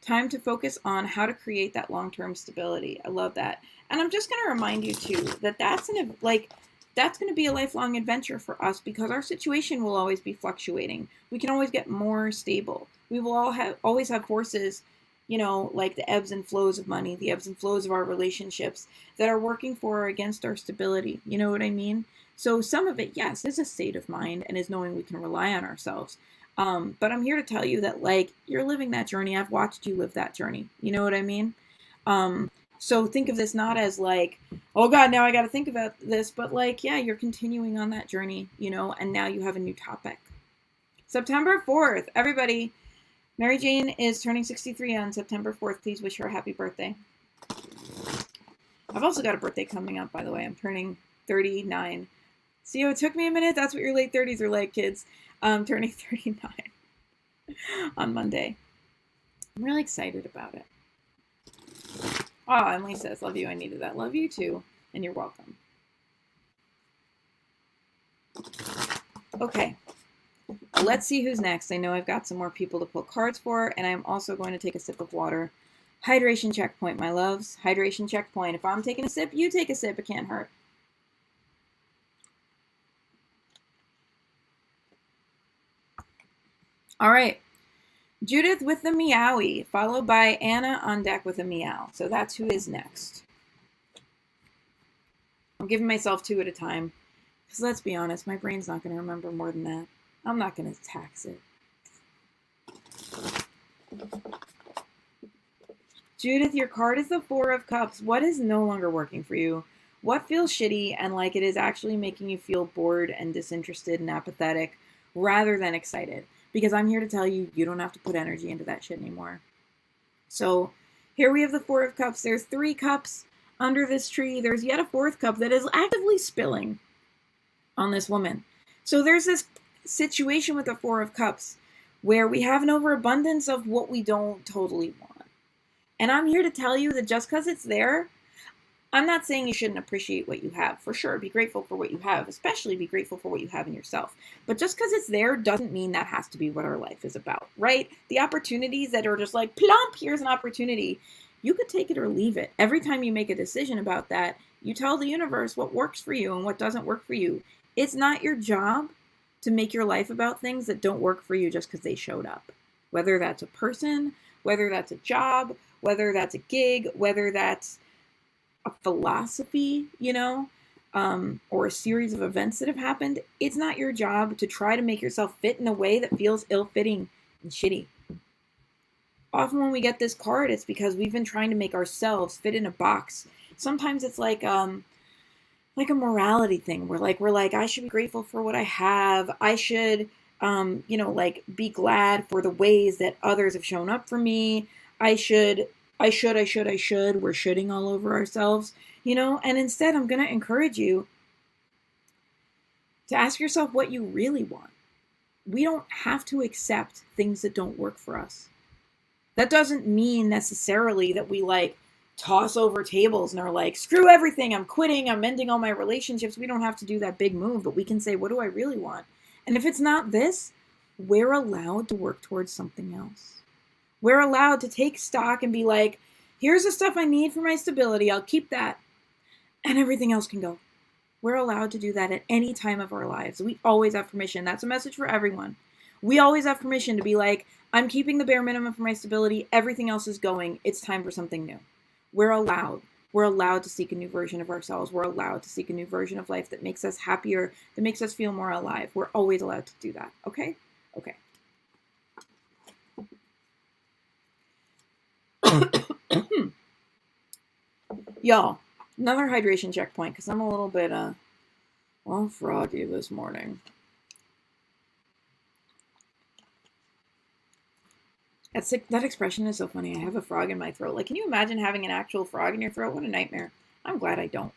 Time to focus on how to create that long-term stability. I love that. And I'm just going to remind you too that that's going to be a lifelong adventure for us, because our situation will always be fluctuating. We can always get more stable. We will always have forces, the ebbs and flows of money, the ebbs and flows of our relationships that are working for or against our stability. You know what I mean? So some of it, yes, is a state of mind and is knowing we can rely on ourselves. But I'm here to tell you that you're living that journey. I've watched you live that journey. You know what I mean? So think of this not as like, oh God, now I got to think about this, but like, yeah, you're continuing on that journey, you know, and now you have a new topic. September 4th, everybody. Mary Jane is turning 63 on September 4th. Please wish her a happy birthday. I've also got a birthday coming up, by the way. I'm turning 39. See, it took me a minute. That's what your late 30s are like, kids. I'm turning 39 on Monday. I'm really excited about it. Oh, Emily says, love you. I needed that. Love you too. And you're welcome. Okay. Let's see who's next. I know I've got some more people to pull cards for, and I'm also going to take a sip of water. Hydration checkpoint, my loves. Hydration checkpoint. If I'm taking a sip, you take a sip. It can't hurt. All right. Judith with the meowie, followed by Anna on deck with a meow. So that's who is next. I'm giving myself 2 at a time. Because let's be honest, my brain's not going to remember more than that. I'm not going to tax it. Judith, your card is the 4 of Cups. What is no longer working for you? What feels shitty and like it is actually making you feel bored and disinterested and apathetic rather than excited? Because I'm here to tell you, you don't have to put energy into that shit anymore. So here we have the 4 of Cups. There's 3 cups under this tree. There's yet a 4th cup that is actively spilling on this woman. So there's this situation with the 4 of Cups where we have an overabundance of what we don't totally want. And I'm here to tell you that just because it's there, I'm not saying you shouldn't appreciate what you have. For sure, be grateful for what you have, especially be grateful for what you have in yourself. But just because it's there doesn't mean that has to be what our life is about, right? The opportunities that are just like, plump, here's an opportunity. You could take it or leave it. Every time you make a decision about that, you tell the universe what works for you and what doesn't work for you. It's not your job to make your life about things that don't work for you just because they showed up. Whether that's a person, whether that's a job, whether that's a gig, whether that's a philosophy, you know, or a series of events that have happened, it's not your job to try to make yourself fit in a way that feels ill-fitting and shitty. Often when we get this card, it's because we've been trying to make ourselves fit in a box. Sometimes it's like a morality thing. We're like, I should be grateful for what I have. I should, be glad for the ways that others have shown up for me. I should. We're shitting all over ourselves, you know? And instead, I'm going to encourage you to ask yourself what you really want. We don't have to accept things that don't work for us. That doesn't mean necessarily that we toss over tables and are like, screw everything, I'm quitting, I'm ending all my relationships. We don't have to do that big move, but we can say, what do I really want? And if it's not this, we're allowed to work towards something else. We're allowed to take stock and be like, here's the stuff I need for my stability. I'll keep that. And everything else can go. We're allowed to do that at any time of our lives. We always have permission. That's a message for everyone. We always have permission to be like, I'm keeping the bare minimum for my stability. Everything else is going. It's time for something new. We're allowed. We're allowed to seek a new version of ourselves. We're allowed to seek a new version of life that makes us happier, that makes us feel more alive. We're always allowed to do that. Okay? Okay. Y'all, another hydration checkpoint because I'm a little bit froggy this morning. That expression is so funny. I have a frog in my throat. Like, can you imagine having an actual frog in your throat? What a nightmare. I'm glad I don't.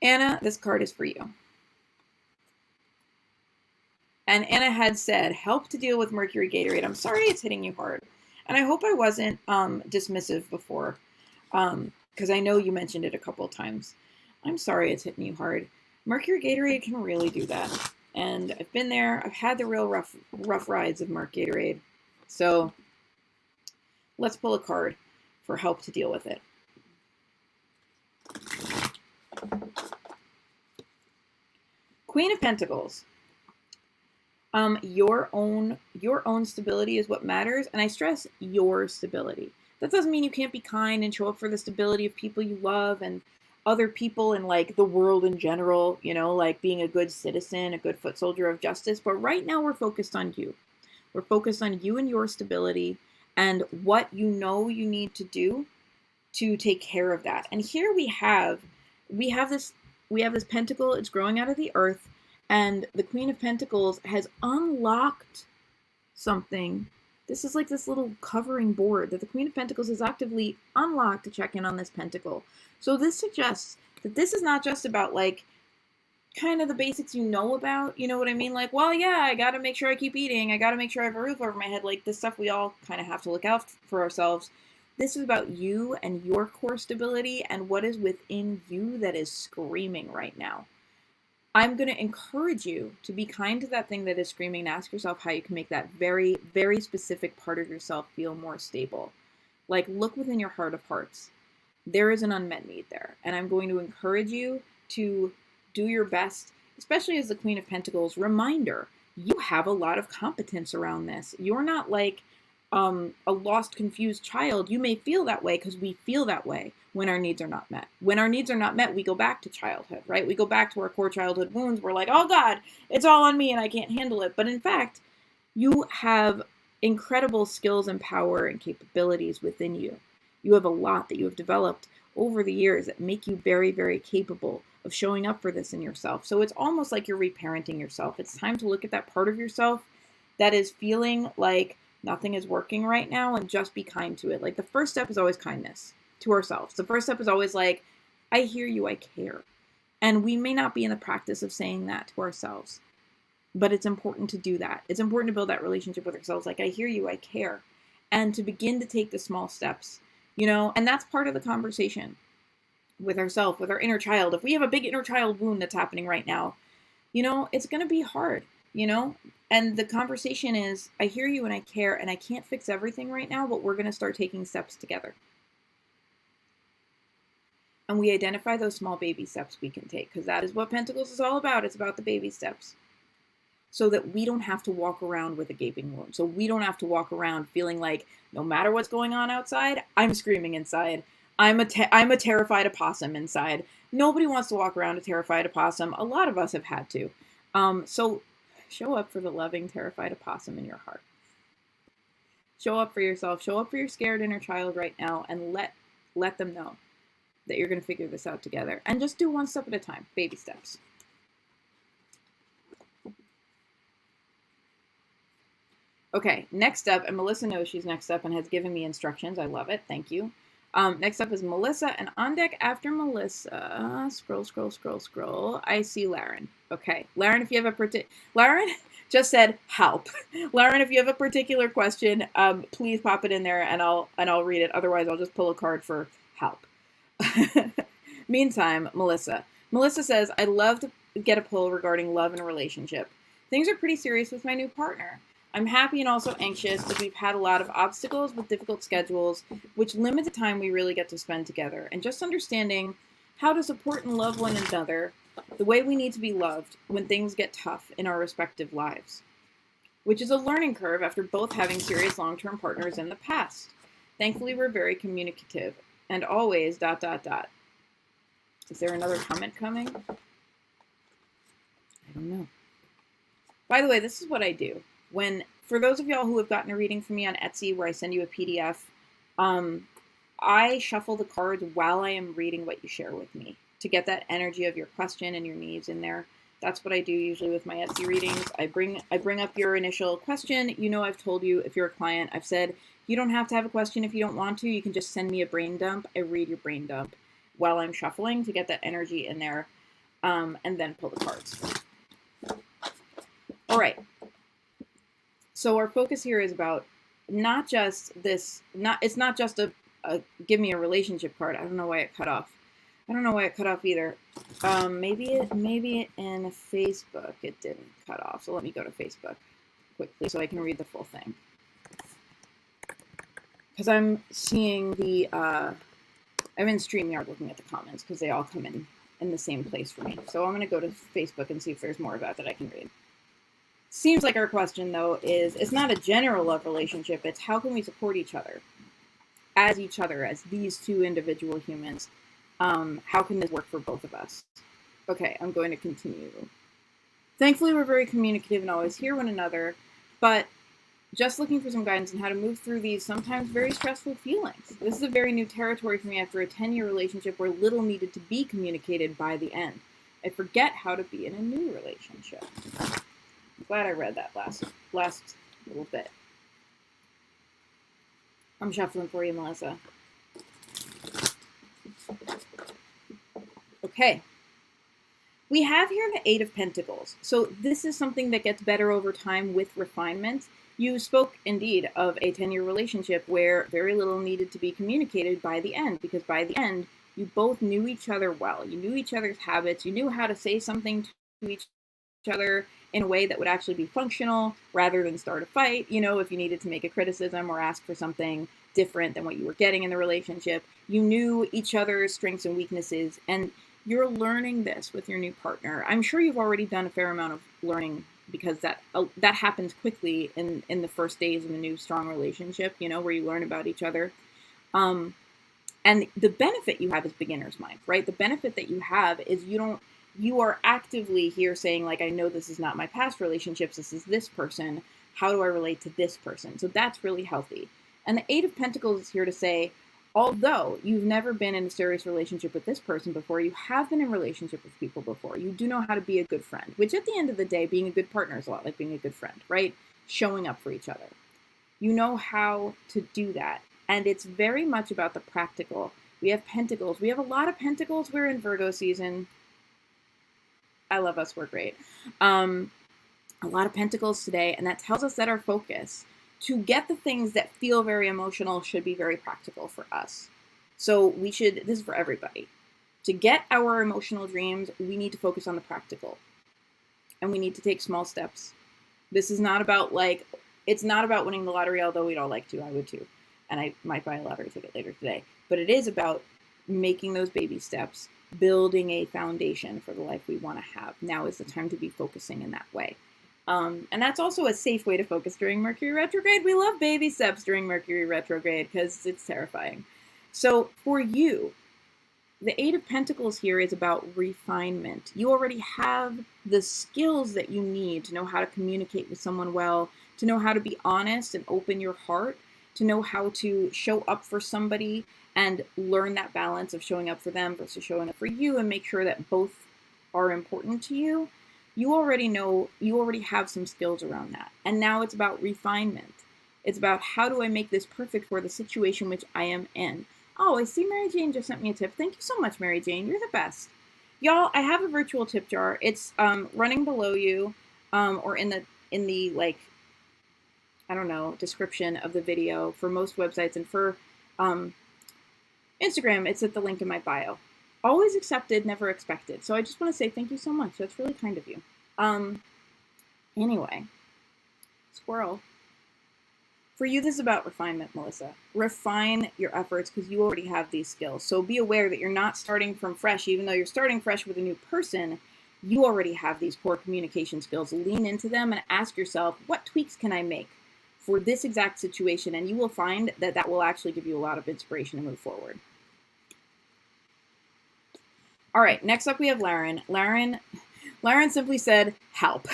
Anna, this card is for you. And Anna had said, help to deal with Mercury Gatorade. I'm sorry it's hitting you hard. And I hope I wasn't dismissive before. Because I know you mentioned it a couple of times. I'm sorry it's hitting you hard. Mercury Gatorade can really do that. And I've been there. I've had the real rough rides of Mercury Gatorade. So let's pull a card for help to deal with it. Queen of Pentacles. Your own stability is what matters. And I stress your stability. That doesn't mean you can't be kind and show up for the stability of people you love and other people and the world in general, being a good citizen, a good foot soldier of justice. But right now we're focused on you. We're focused on you and your stability and what you know you need to do to take care of that. And here we have this pentacle. It's growing out of the earth, and the Queen of Pentacles has unlocked something. This is like this little covering board that the Queen of Pentacles has actively unlocked to check in on this pentacle. So this suggests that this is not just about like kind of the basics you know about, you know what I mean? Like, well, yeah, I gotta make sure I keep eating. I gotta make sure I have a roof over my head. Like this stuff we all kind of have to look out for ourselves. This is about you and your core stability and what is within you that is screaming right now. I'm going to encourage you to be kind to that thing that is screaming and ask yourself how you can make that very, very specific part of yourself feel more stable. Like, look within your heart of hearts. There is an unmet need there. And I'm going to encourage you to do your best, especially as the Queen of Pentacles. Reminder, you have a lot of competence around this. You're not like a lost, confused child. You may feel that way because we feel that way when our needs are not met. When our needs are not met, we go back to childhood, right? We go back to our core childhood wounds. We're like, oh God, it's all on me and I can't handle it. But in fact, you have incredible skills and power and capabilities within you. You have a lot that you have developed over the years that make you very, very capable of showing up for this in yourself. So it's almost like you're reparenting yourself. It's time to look at that part of yourself that is feeling like nothing is working right now and just be kind to it. Like the first step is always kindness to ourselves. The first step is always like, I hear you, I care. And we may not be in the practice of saying that to ourselves, but it's important to do that. It's important to build that relationship with ourselves. Like, I hear you, I care. And to begin to take the small steps, you know, and that's part of the conversation with ourselves, with our inner child. If we have a big inner child wound that's happening right now, you know, it's going to be hard, you know? And the conversation is, I hear you and I care, and I can't fix everything right now, but we're going to start taking steps together. And we identify those small baby steps we can take, because that is what Pentacles is all about. It's about the baby steps. So that we don't have to walk around with a gaping wound. So we don't have to walk around feeling like no matter what's going on outside, I'm screaming inside. I'm a terrified opossum inside. Nobody wants to walk around a terrified opossum. A lot of us have had to. So show up for the loving, terrified opossum in your heart. Show up for yourself. Show up for your scared inner child right now, and let them know that you're going to figure this out together. And just do one step at a time. Baby steps. Okay, next up, and Melissa knows she's next up and has given me instructions. I love it. Thank you. Next up is Melissa, and on deck after Melissa, scroll, I see Laren. Okay, Laren, if you have Laren just said help. Laren, if you have a particular question, please pop it in there, and I'll read it. Otherwise, I'll just pull a card for help. Meantime, Melissa says, I'd love to get a pull regarding love and a relationship. Things are pretty serious with my new partner. I'm happy and also anxious as we've had a lot of obstacles with difficult schedules, which limit the time we really get to spend together. And just understanding how to support and love one another the way we need to be loved when things get tough in our respective lives. Which is a learning curve after both having serious long-term partners in the past. Thankfully, we're very communicative. And always ... Is there another comment coming? I don't know. By the way, this is what I do. For those of y'all who have gotten a reading from me on Etsy where I send you a PDF, I shuffle the cards while I am reading what you share with me to get that energy of your question and your needs in there. That's what I do usually with my Etsy readings. I bring up your initial question. You know, I've told you if you're a client, I've said you don't have to have a question if you don't want to. You can just send me a brain dump. I read your brain dump while I'm shuffling to get that energy in there, and then pull the cards. All right. So our focus here is about not just this, it's not just a give me a relationship card. I don't know why it cut off. I don't know why it cut off either. Maybe in Facebook it didn't cut off. So let me go to Facebook quickly so I can read the full thing. Because I'm seeing I'm in StreamYard looking at the comments because they all come in the same place for me. So I'm going to go to Facebook and see if there's more about that I can read. Seems like our question, though, is it's not a general love relationship. It's how can we support each other, as these two individual humans. How can this work for both of us? Okay, I'm going to continue. Thankfully, we're very communicative and always hear one another, but just looking for some guidance on how to move through these sometimes very stressful feelings. This is a very new territory for me after a 10-year relationship where little needed to be communicated by the end. I forget how to be in a new relationship. I'm glad I read that last little bit. I'm shuffling for you, Melissa. Okay. We have here the Eight of Pentacles. So this is something that gets better over time with refinement. You spoke indeed of a 10-year relationship where very little needed to be communicated by the end, because by the end, you both knew each other well. You knew each other's habits. You knew how to say something to each other in a way that would actually be functional rather than start a fight. You know, if you needed to make a criticism or ask for something different than what you were getting in the relationship, you knew each other's strengths and weaknesses, and you're learning this with your new partner. I'm sure you've already done a fair amount of learning because that happens quickly in the first days of a new strong relationship, you know, where you learn about each other. And the benefit you have is beginner's mind, right? The benefit that you have is you are actively here saying, like, I know this is not my past relationships, this is this person. How do I relate to this person? So that's really healthy. And the Eight of Pentacles is here to say, although you've never been in a serious relationship with this person before, you have been in a relationship with people before. You do know how to be a good friend, which at the end of the day, being a good partner is a lot like being a good friend, right? Showing up for each other. You know how to do that. And it's very much about the practical. We have pentacles. We have a lot of pentacles. We're in Virgo season. I love us. We're great. A lot of pentacles today. And that tells us that our focus to get the things that feel very emotional should be very practical for us. So we should, this is for everybody. To get our emotional dreams, we need to focus on the practical. And we need to take small steps. This is not about it's not about winning the lottery, although we'd all like to. I would too. And I might buy a lottery ticket later today. But it is about making those baby steps, building a foundation for the life we want to have. Now is the time to be focusing in that way. And that's also a safe way to focus during Mercury retrograde. We love baby steps during Mercury retrograde because it's terrifying. So for you, the Eight of Pentacles here is about refinement. You already have the skills that you need to know how to communicate with someone well, to know how to be honest and open your heart, to know how to show up for somebody and learn that balance of showing up for them versus showing up for you, and make sure that both are important to you. You already know, you already have some skills around that. And now it's about refinement. It's about, how do I make this perfect for the situation which I am in? Oh, I see Mary Jane just sent me a tip. Thank you so much, Mary Jane. You're the best. Y'all, I have a virtual tip jar. It's running below you, or in the like, I don't know, description of the video for most websites, and for Instagram, it's at the link in my bio. Always accepted, never expected. So I just want to say thank you so much. That's really kind of you. Anyway, squirrel. For you, this is about refinement, Melissa. Refine your efforts because you already have these skills. So be aware that you're not starting from fresh. Even though you're starting fresh with a new person, you already have these core communication skills. Lean into them and ask yourself, what tweaks can I make for this exact situation? And you will find that that will actually give you a lot of inspiration to move forward. All right, next up we have Laren. Laren simply said, help.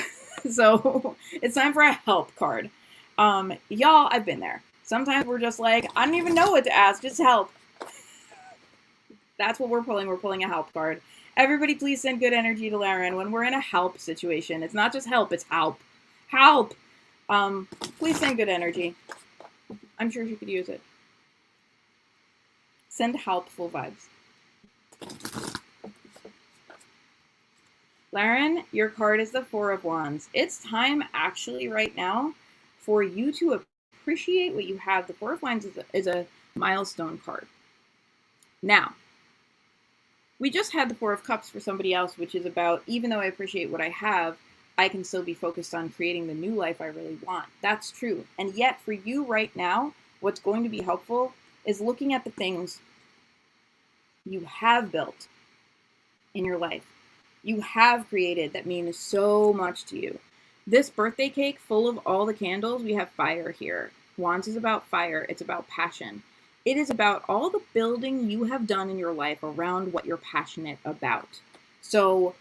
So it's time for a help card. Y'all, I've been there. Sometimes we're just like, I don't even know what to ask, just help. That's what we're pulling. We're pulling a help card. Everybody please send good energy to Laren when we're in a help situation. It's not just help, it's help. Help! Please send good energy. I'm sure she could use it. Send helpful vibes. Laren, your card is the Four of Wands. It's time actually right now for you to appreciate what you have. The Four of Wands is a milestone card. Now, we just had the Four of Cups for somebody else, which is about, even though I appreciate what I have, I can still be focused on creating the new life I really want. That's true. And yet for you right now, what's going to be helpful is looking at the things you have built in your life. You have created that mean so much to you. This birthday cake full of all the candles, we have fire here. Wands is about fire. It's about passion. It is about all the building you have done in your life around what you're passionate about. So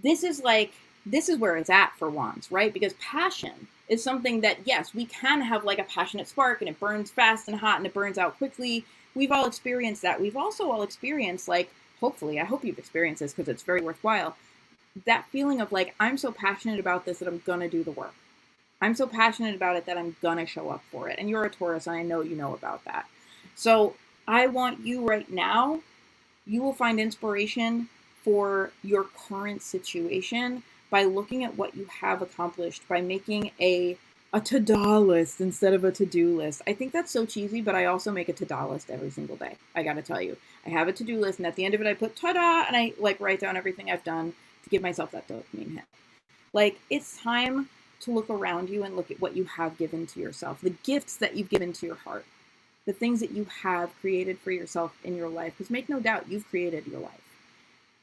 this is like this is where it's at for wands, right? Because passion is something that, yes, we can have like a passionate spark and it burns fast and hot and it burns out quickly. We've all experienced that. We've also all experienced, like, hopefully, I hope you've experienced this because it's very worthwhile, that feeling of like, I'm so passionate about this that I'm going to do the work. I'm so passionate about it that I'm going to show up for it. And you're a Taurus, and I know you know about that. So I want you right now, you will find inspiration for your current situation by looking at what you have accomplished, by making a to-do list instead of a to-do list. I think that's so cheesy, but I also make a to-do list every single day. I got to tell you, I have a to-do list, and at the end of it, I put ta-da, and I like write down everything I've done to give myself that dopamine hit. Like, it's time to look around you and look at what you have given to yourself, the gifts that you've given to your heart, the things that you have created for yourself in your life. Because make no doubt, you've created your life.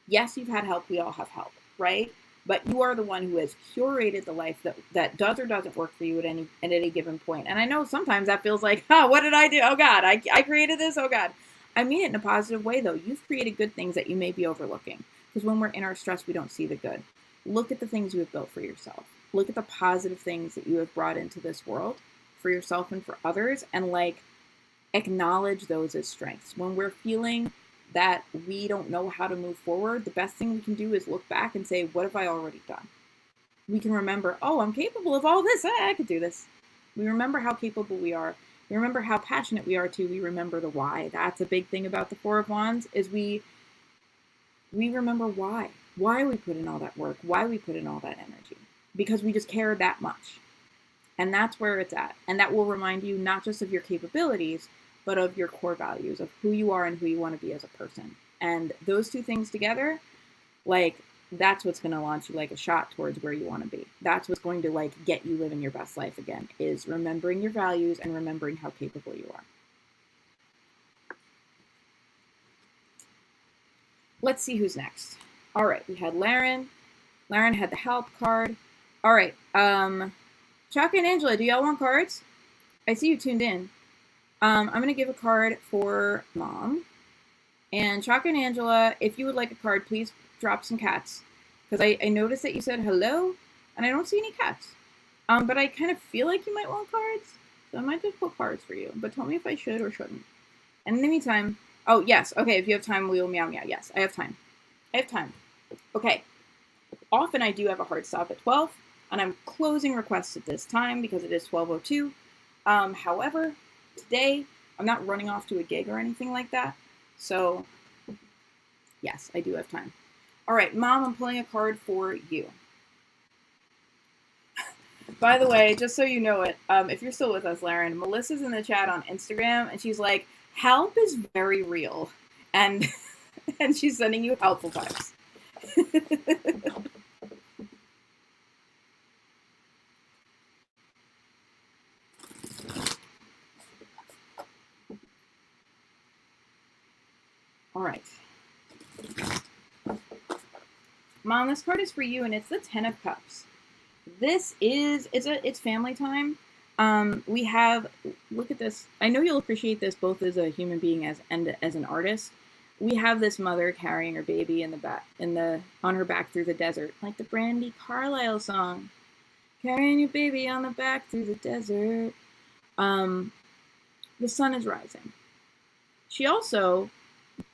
Yes, you've had help. We all have help, right? But you are the one who has curated the life that does or doesn't work for you at any given point. And I know sometimes that feels like, oh, what did I do? Oh, God, I created this. Oh, God. I mean it in a positive way, though. You've created good things that you may be overlooking. Because when we're in our stress, we don't see the good. Look at the things you have built for yourself. Look at the positive things that you have brought into this world for yourself and for others, and like acknowledge those as strengths. When we're feeling that we don't know how to move forward, the best thing we can do is look back and say, what have I already done? We can remember, oh, I'm capable of all this. I could do this. We remember how capable we are. We remember how passionate we are too. We remember the why. That's a big thing about the Four of Wands, is we remember why we put in all that work, why we put in all that energy, because we just care that much. And that's where it's at. And that will remind you not just of your capabilities, but of your core values, of who you are and who you want to be as a person. And those two things together, like, that's what's going to launch you like a shot towards where you want to be. That's what's going to like get you living your best life again, is remembering your values and remembering how capable you are. Let's see who's next. All right, we had Laren. Laren had the help card. All right, Chaka and Angela, do y'all want cards? I see you tuned in. I'm going to give a card for Mom. And Chaka and Angela, if you would like a card, please drop some cats. Because I noticed that you said hello, and I don't see any cats. But I kind of feel like you might want cards, so I might just put cards for you. But tell me if I should or shouldn't. And in the meantime, oh, yes, okay, if you have time, we will meow meow. Yes, I have time. I have time. Okay. Often I do have a hard stop at 12, and I'm closing requests at this time because it is 12:02. However, today I'm not running off to a gig or anything like that. So, yes, I do have time. All right, Mom, I'm pulling a card for you. By the way, just so you know it, if you're still with us, Laren, Melissa's in the chat on Instagram, and she's like, help is very real. And, and she's sending you helpful vibes. All right. Mom, this card is for you, and it's the Ten of Cups. This is, it's family time. We have, look at this. I know you'll appreciate this both as a human being and as an artist. We have this mother carrying her baby on her back through the desert, like the Brandy Carlisle song. Carrying your baby on the back through the desert. The sun is rising. She also,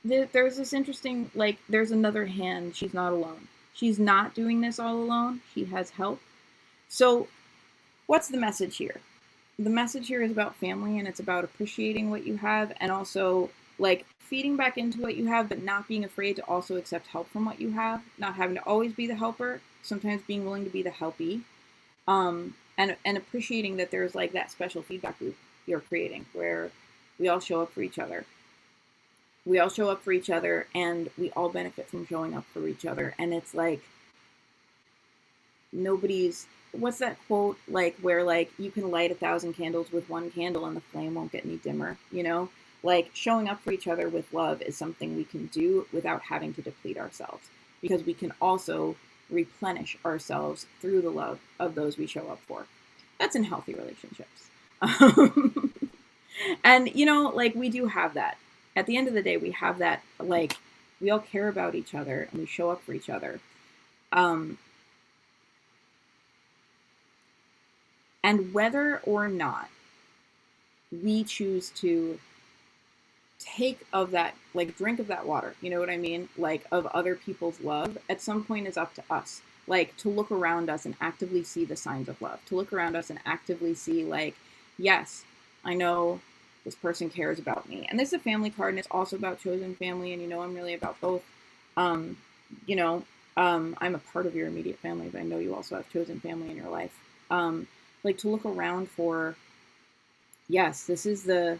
there's this interesting, like, there's another hand. She's not alone. She's not doing this all alone. She has help. So what's the message here? The message here is about family, and it's about appreciating what you have, and also like feeding back into what you have, but not being afraid to also accept help from what you have, not having to always be the helper, sometimes being willing to be the helpee, and appreciating that there's like that special feedback loop you're creating where we all show up for each other. We all show up for each other, and we all benefit from showing up for each other. And it's like, nobody's, what's that quote, like, where, like, you can light 1,000 candles with one candle and the flame won't get any dimmer, you know? Like, showing up for each other with love is something we can do without having to deplete ourselves, because we can also replenish ourselves through the love of those we show up for. That's in healthy relationships. And, you know, like, we do have that. At the end of the day, we have that, like, we all care about each other and we show up for each other. And whether or not we choose to take of that, like drink of that water, you know what I mean? Like of other people's love, at some point is up to us. Like to look around us and actively see the signs of love, to look around us and actively see, like, yes, I know this person cares about me. And this is a family card, and it's also about chosen family. And, I'm really about both. Um, I'm a part of your immediate family, but I know you also have chosen family in your life. Like to look around for, yes, this is the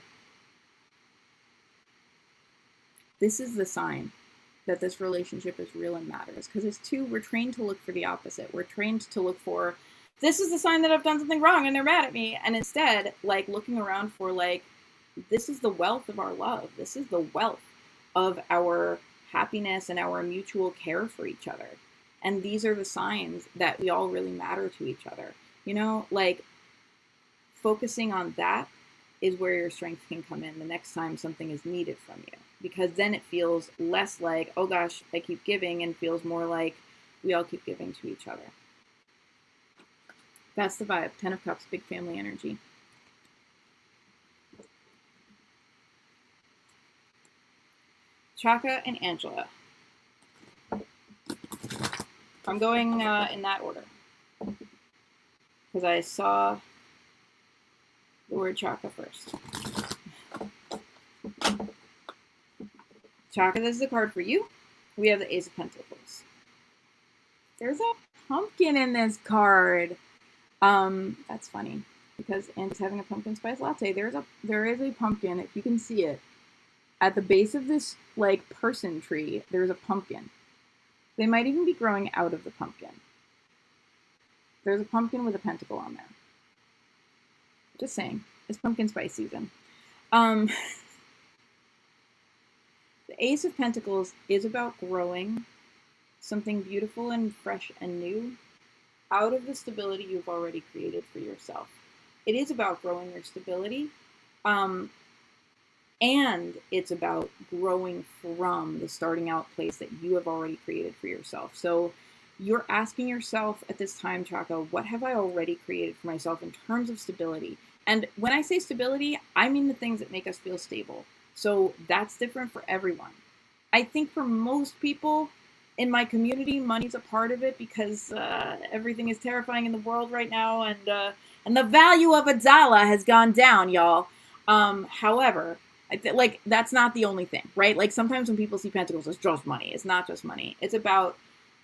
sign that this relationship is real and matters. Because it's two, we're trained to look for the opposite. We're trained to look for, this is the sign that I've done something wrong and they're mad at me. And instead, like looking around for, like, this is the wealth of our love. This is the wealth of our happiness and our mutual care for each other. And these are the signs that we all really matter to each other. Like focusing on that is where your strength can come in the next time something is needed from you. Because then it feels less like, oh gosh, I keep giving, and feels more like we all keep giving to each other. That's the vibe. 10 of Cups, big family energy. Chaka and Angela. I'm going in that order because I saw the word Chaka first. Chaka, this is a card for you. We have the Ace of Pentacles. There's a pumpkin in this card. That's funny because Anne's having a pumpkin spice latte. There is a pumpkin, if you can see it. At the base of this, like, person tree, there's a pumpkin. They might even be growing out of the pumpkin. There's a pumpkin with a pentacle on there. Just saying. It's pumpkin spice season. The Ace of Pentacles is about growing something beautiful and fresh and new out of the stability you've already created for yourself. It is about growing your stability. And it's about growing from the starting out place that you have already created for yourself. So you're asking yourself at this time, Chaka, what have I already created for myself in terms of stability? And when I say stability, I mean the things that make us feel stable. So that's different for everyone. I think for most people in my community, money's a part of it because everything is terrifying in the world right now, and the value of a dollar has gone down, y'all. However, like, that's not the only thing, right? Like, sometimes when people see pentacles, it's just money. It's not just money. It's about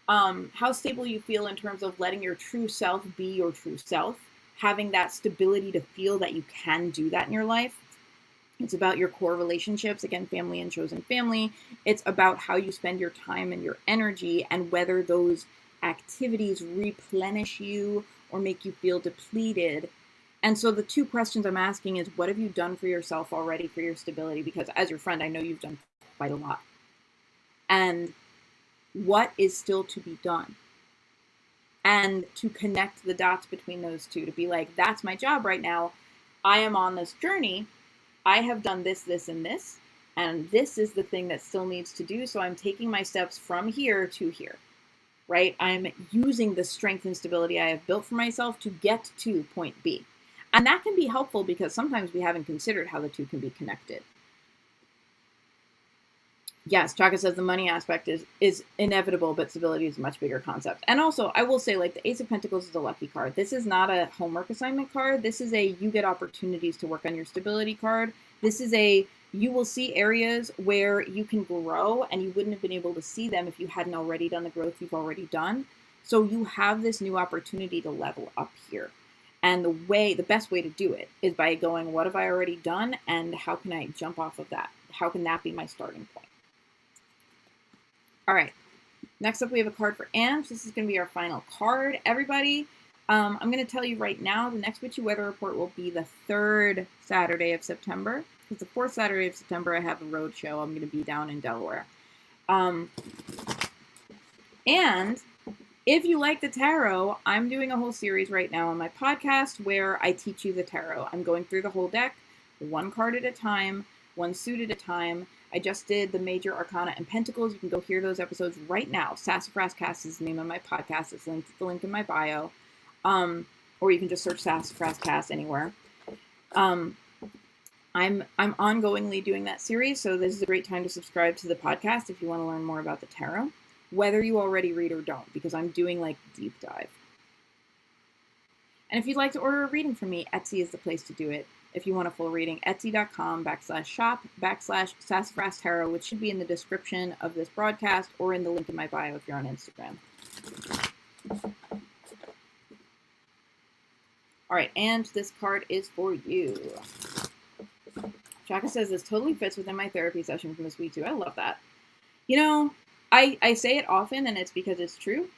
how stable you feel in terms of letting your true self be your true self, having that stability to feel that you can do that in your life. It's about your core relationships, again, family and chosen family. It's about how you spend your time and your energy and whether those activities replenish you or make you feel depleted. And so the two questions I'm asking is, what have you done for yourself already for your stability? Because as your friend, I know you've done quite a lot. And what is still to be done? And to connect the dots between those two, to be like, that's my job right now. I am on this journey. I have done this, this, and this. And this is the thing that still needs to do. So I'm taking my steps from here to here, right? I'm using the strength and stability I have built for myself to get to point B. And that can be helpful because sometimes we haven't considered how the two can be connected. Yes, Chaka says the money aspect is inevitable, but stability is a much bigger concept. And also, I will say, like, the Ace of Pentacles is a lucky card. This is not a homework assignment card. This is a you get opportunities to work on your stability card. This is a you will see areas where you can grow and you wouldn't have been able to see them if you hadn't already done the growth you've already done. So you have this new opportunity to level up here. And the best way to do it is by going, what have I already done? And how can I jump off of that? How can that be my starting point? All right. Next up, we have a card for Ange. This is going to be our final card. Everybody, I'm going to tell you right now, the next Witchy Weather Report will be the 3rd Saturday of September. Because the 4th Saturday of September, I have a road show. I'm going to be down in Delaware. And if you like the tarot, I'm doing a whole series right now on my podcast where I teach you the tarot. I'm going through the whole deck, one card at a time, one suit at a time. I just did the Major Arcana and Pentacles. You can go hear those episodes right now. Sassafras Cast is the name of my podcast. It's linked at the link in my bio. or you can just search Sassafras Cast anywhere. I'm ongoingly doing that series, so this is a great time to subscribe to the podcast if you want to learn more about the tarot, whether you already read or don't, because I'm doing like deep dive. And if you'd like to order a reading from me, Etsy is the place to do it. If you want a full reading, etsy.com/shop/Sassafras Tarot, which should be in the description of this broadcast or in the link in my bio if you're on Instagram. All right, and this card is for you. Shaka says this totally fits within my therapy session from this week too. I love that. You know, I say it often, and it's because it's true.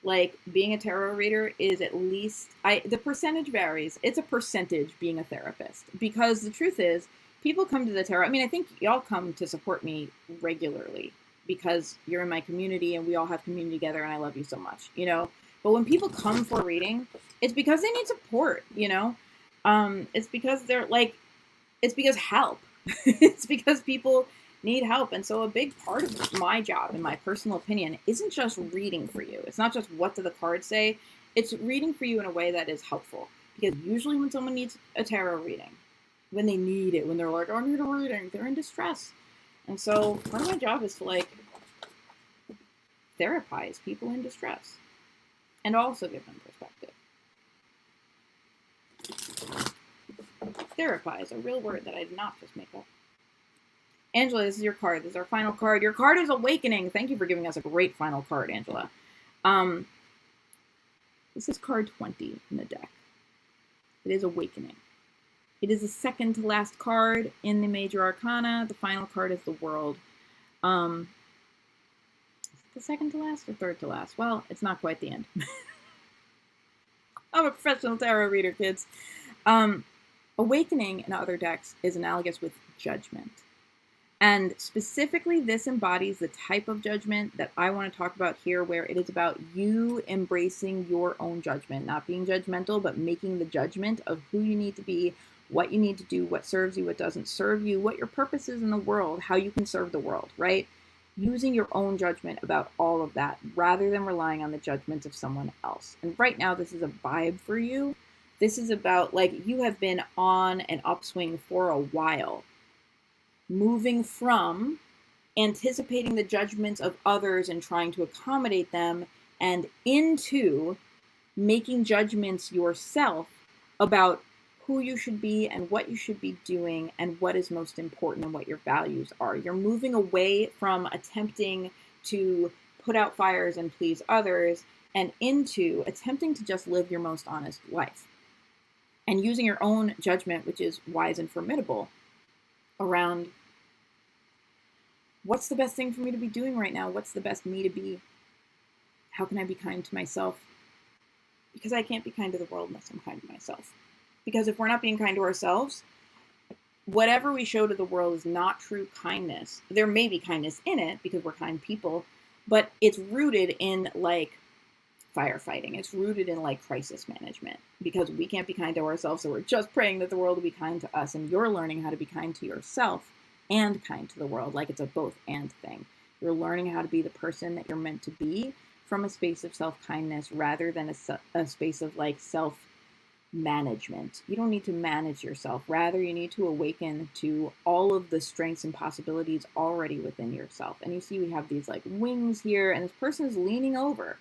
Like, being a tarot reader is at least, the percentage varies. It's a percentage being a therapist. Because the truth is, people come to the tarot. I mean, I think y'all come to support me regularly because you're in my community and we all have community together and I love you so much, you know? But when people come for a reading, it's because they need support, you know? It's because they're like, it's because help. It's because people need help. And so a big part of my job, in my personal opinion, isn't just reading for you. It's not just what do the cards say. It's reading for you in a way that is helpful. Because usually when someone needs a tarot reading, when they need it, when they're like, oh, I need a reading, they're in distress. And so part of my job is to like therapize people in distress and also give them perspective. Therapize, a real word that I did not just make up. Angela, this is your card. This is our final card. Your card is Awakening. Thank you for giving us a great final card, Angela. This is card 20 in the deck. It is Awakening. It is the second to last card in the Major Arcana. The final card is the World. Is it the second to last or third to last? Well, it's not quite the end. I'm a professional tarot reader, kids. Awakening in other decks is analogous with judgment. And specifically, this embodies the type of judgment that I want to talk about here, where it is about you embracing your own judgment, not being judgmental, but making the judgment of who you need to be, what you need to do, what serves you, what doesn't serve you, what your purpose is in the world, how you can serve the world, right? Using your own judgment about all of that, rather than relying on the judgments of someone else. And right now, this is a vibe for you. This is about, like, you have been on an upswing for a while, moving from anticipating the judgments of others and trying to accommodate them, and into making judgments yourself about who you should be and what you should be doing and what is most important and what your values are. You're moving away from attempting to put out fires and please others and into attempting to just live your most honest life. And using your own judgment, which is wise and formidable, around what's the best thing for me to be doing right now? What's the best me to be? How can I be kind to myself? Because I can't be kind to the world unless I'm kind to myself. Because if we're not being kind to ourselves, whatever we show to the world is not true kindness. There may be kindness in it because we're kind people, but it's rooted in like firefighting. It's rooted in like crisis management because we can't be kind to ourselves. So we're just praying that the world will be kind to us. And you're learning how to be kind to yourself and kind to the world. Like it's a both and thing. You're learning how to be the person that you're meant to be from a space of self-kindness rather than a space of like self-management. You don't need to manage yourself. Rather, you need to awaken to all of the strengths and possibilities already within yourself. And you see we have these like wings here, and this person is leaning over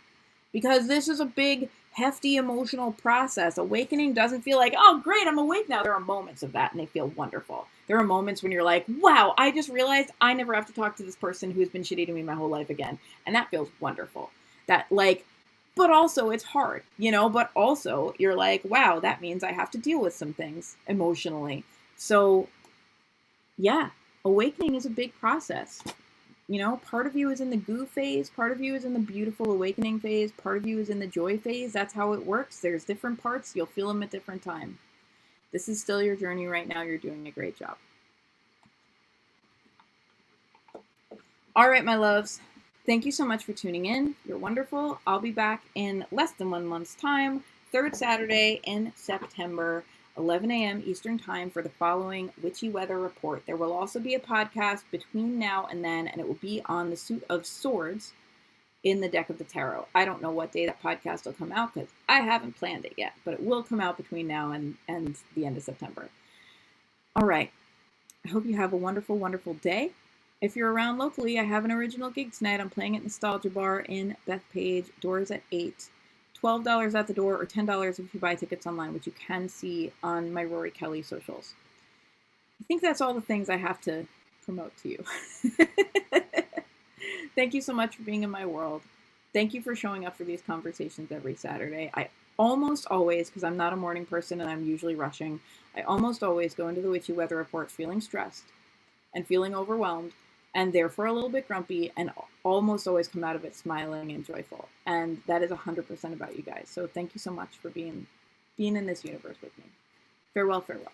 because this is a big, hefty emotional process. Awakening doesn't feel like, oh, great, I'm awake now. There are moments of that, and they feel wonderful. There are moments when you're like, wow, I just realized I never have to talk to this person who's been shitty to me my whole life again. And that feels wonderful. That like, but also it's hard, you know, but also you're like, wow, that means I have to deal with some things emotionally. So yeah, awakening is a big process. You know, part of you is in the goo phase, part of you is in the beautiful awakening phase, part of you is in the joy phase. That's how it works. There's different parts. You'll feel them at different times. This is still your journey right now. You're doing a great job. All right, my loves. Thank you so much for tuning in. You're wonderful. I'll be back in less than 1 month's time, third Saturday in September, 11 a.m. Eastern Time for the following Witchy Weather Report. There will also be a podcast between now and then, and it will be on the Suit of Swords in the deck of the tarot. I don't know what day that podcast will come out because I haven't planned it yet, but it will come out between now and the end of September. All right. I hope you have a wonderful, wonderful day. If you're around locally, I have an original gig tonight. I'm playing at Nostalgia Bar in Bethpage. Doors at 8. $12 at the door or $10 if you buy tickets online, which you can see on my Rory Kelly socials. I think that's all the things I have to promote to you. Thank you so much for being in my world. Thank you for showing up for these conversations every Saturday. I almost always, because I'm not a morning person and I'm usually rushing, I almost always go into the Witchy Weather Report feeling stressed and feeling overwhelmed and therefore a little bit grumpy, and almost always come out of it smiling and joyful. And that is 100% about you guys. So thank you so much for being in this universe with me. Farewell, farewell.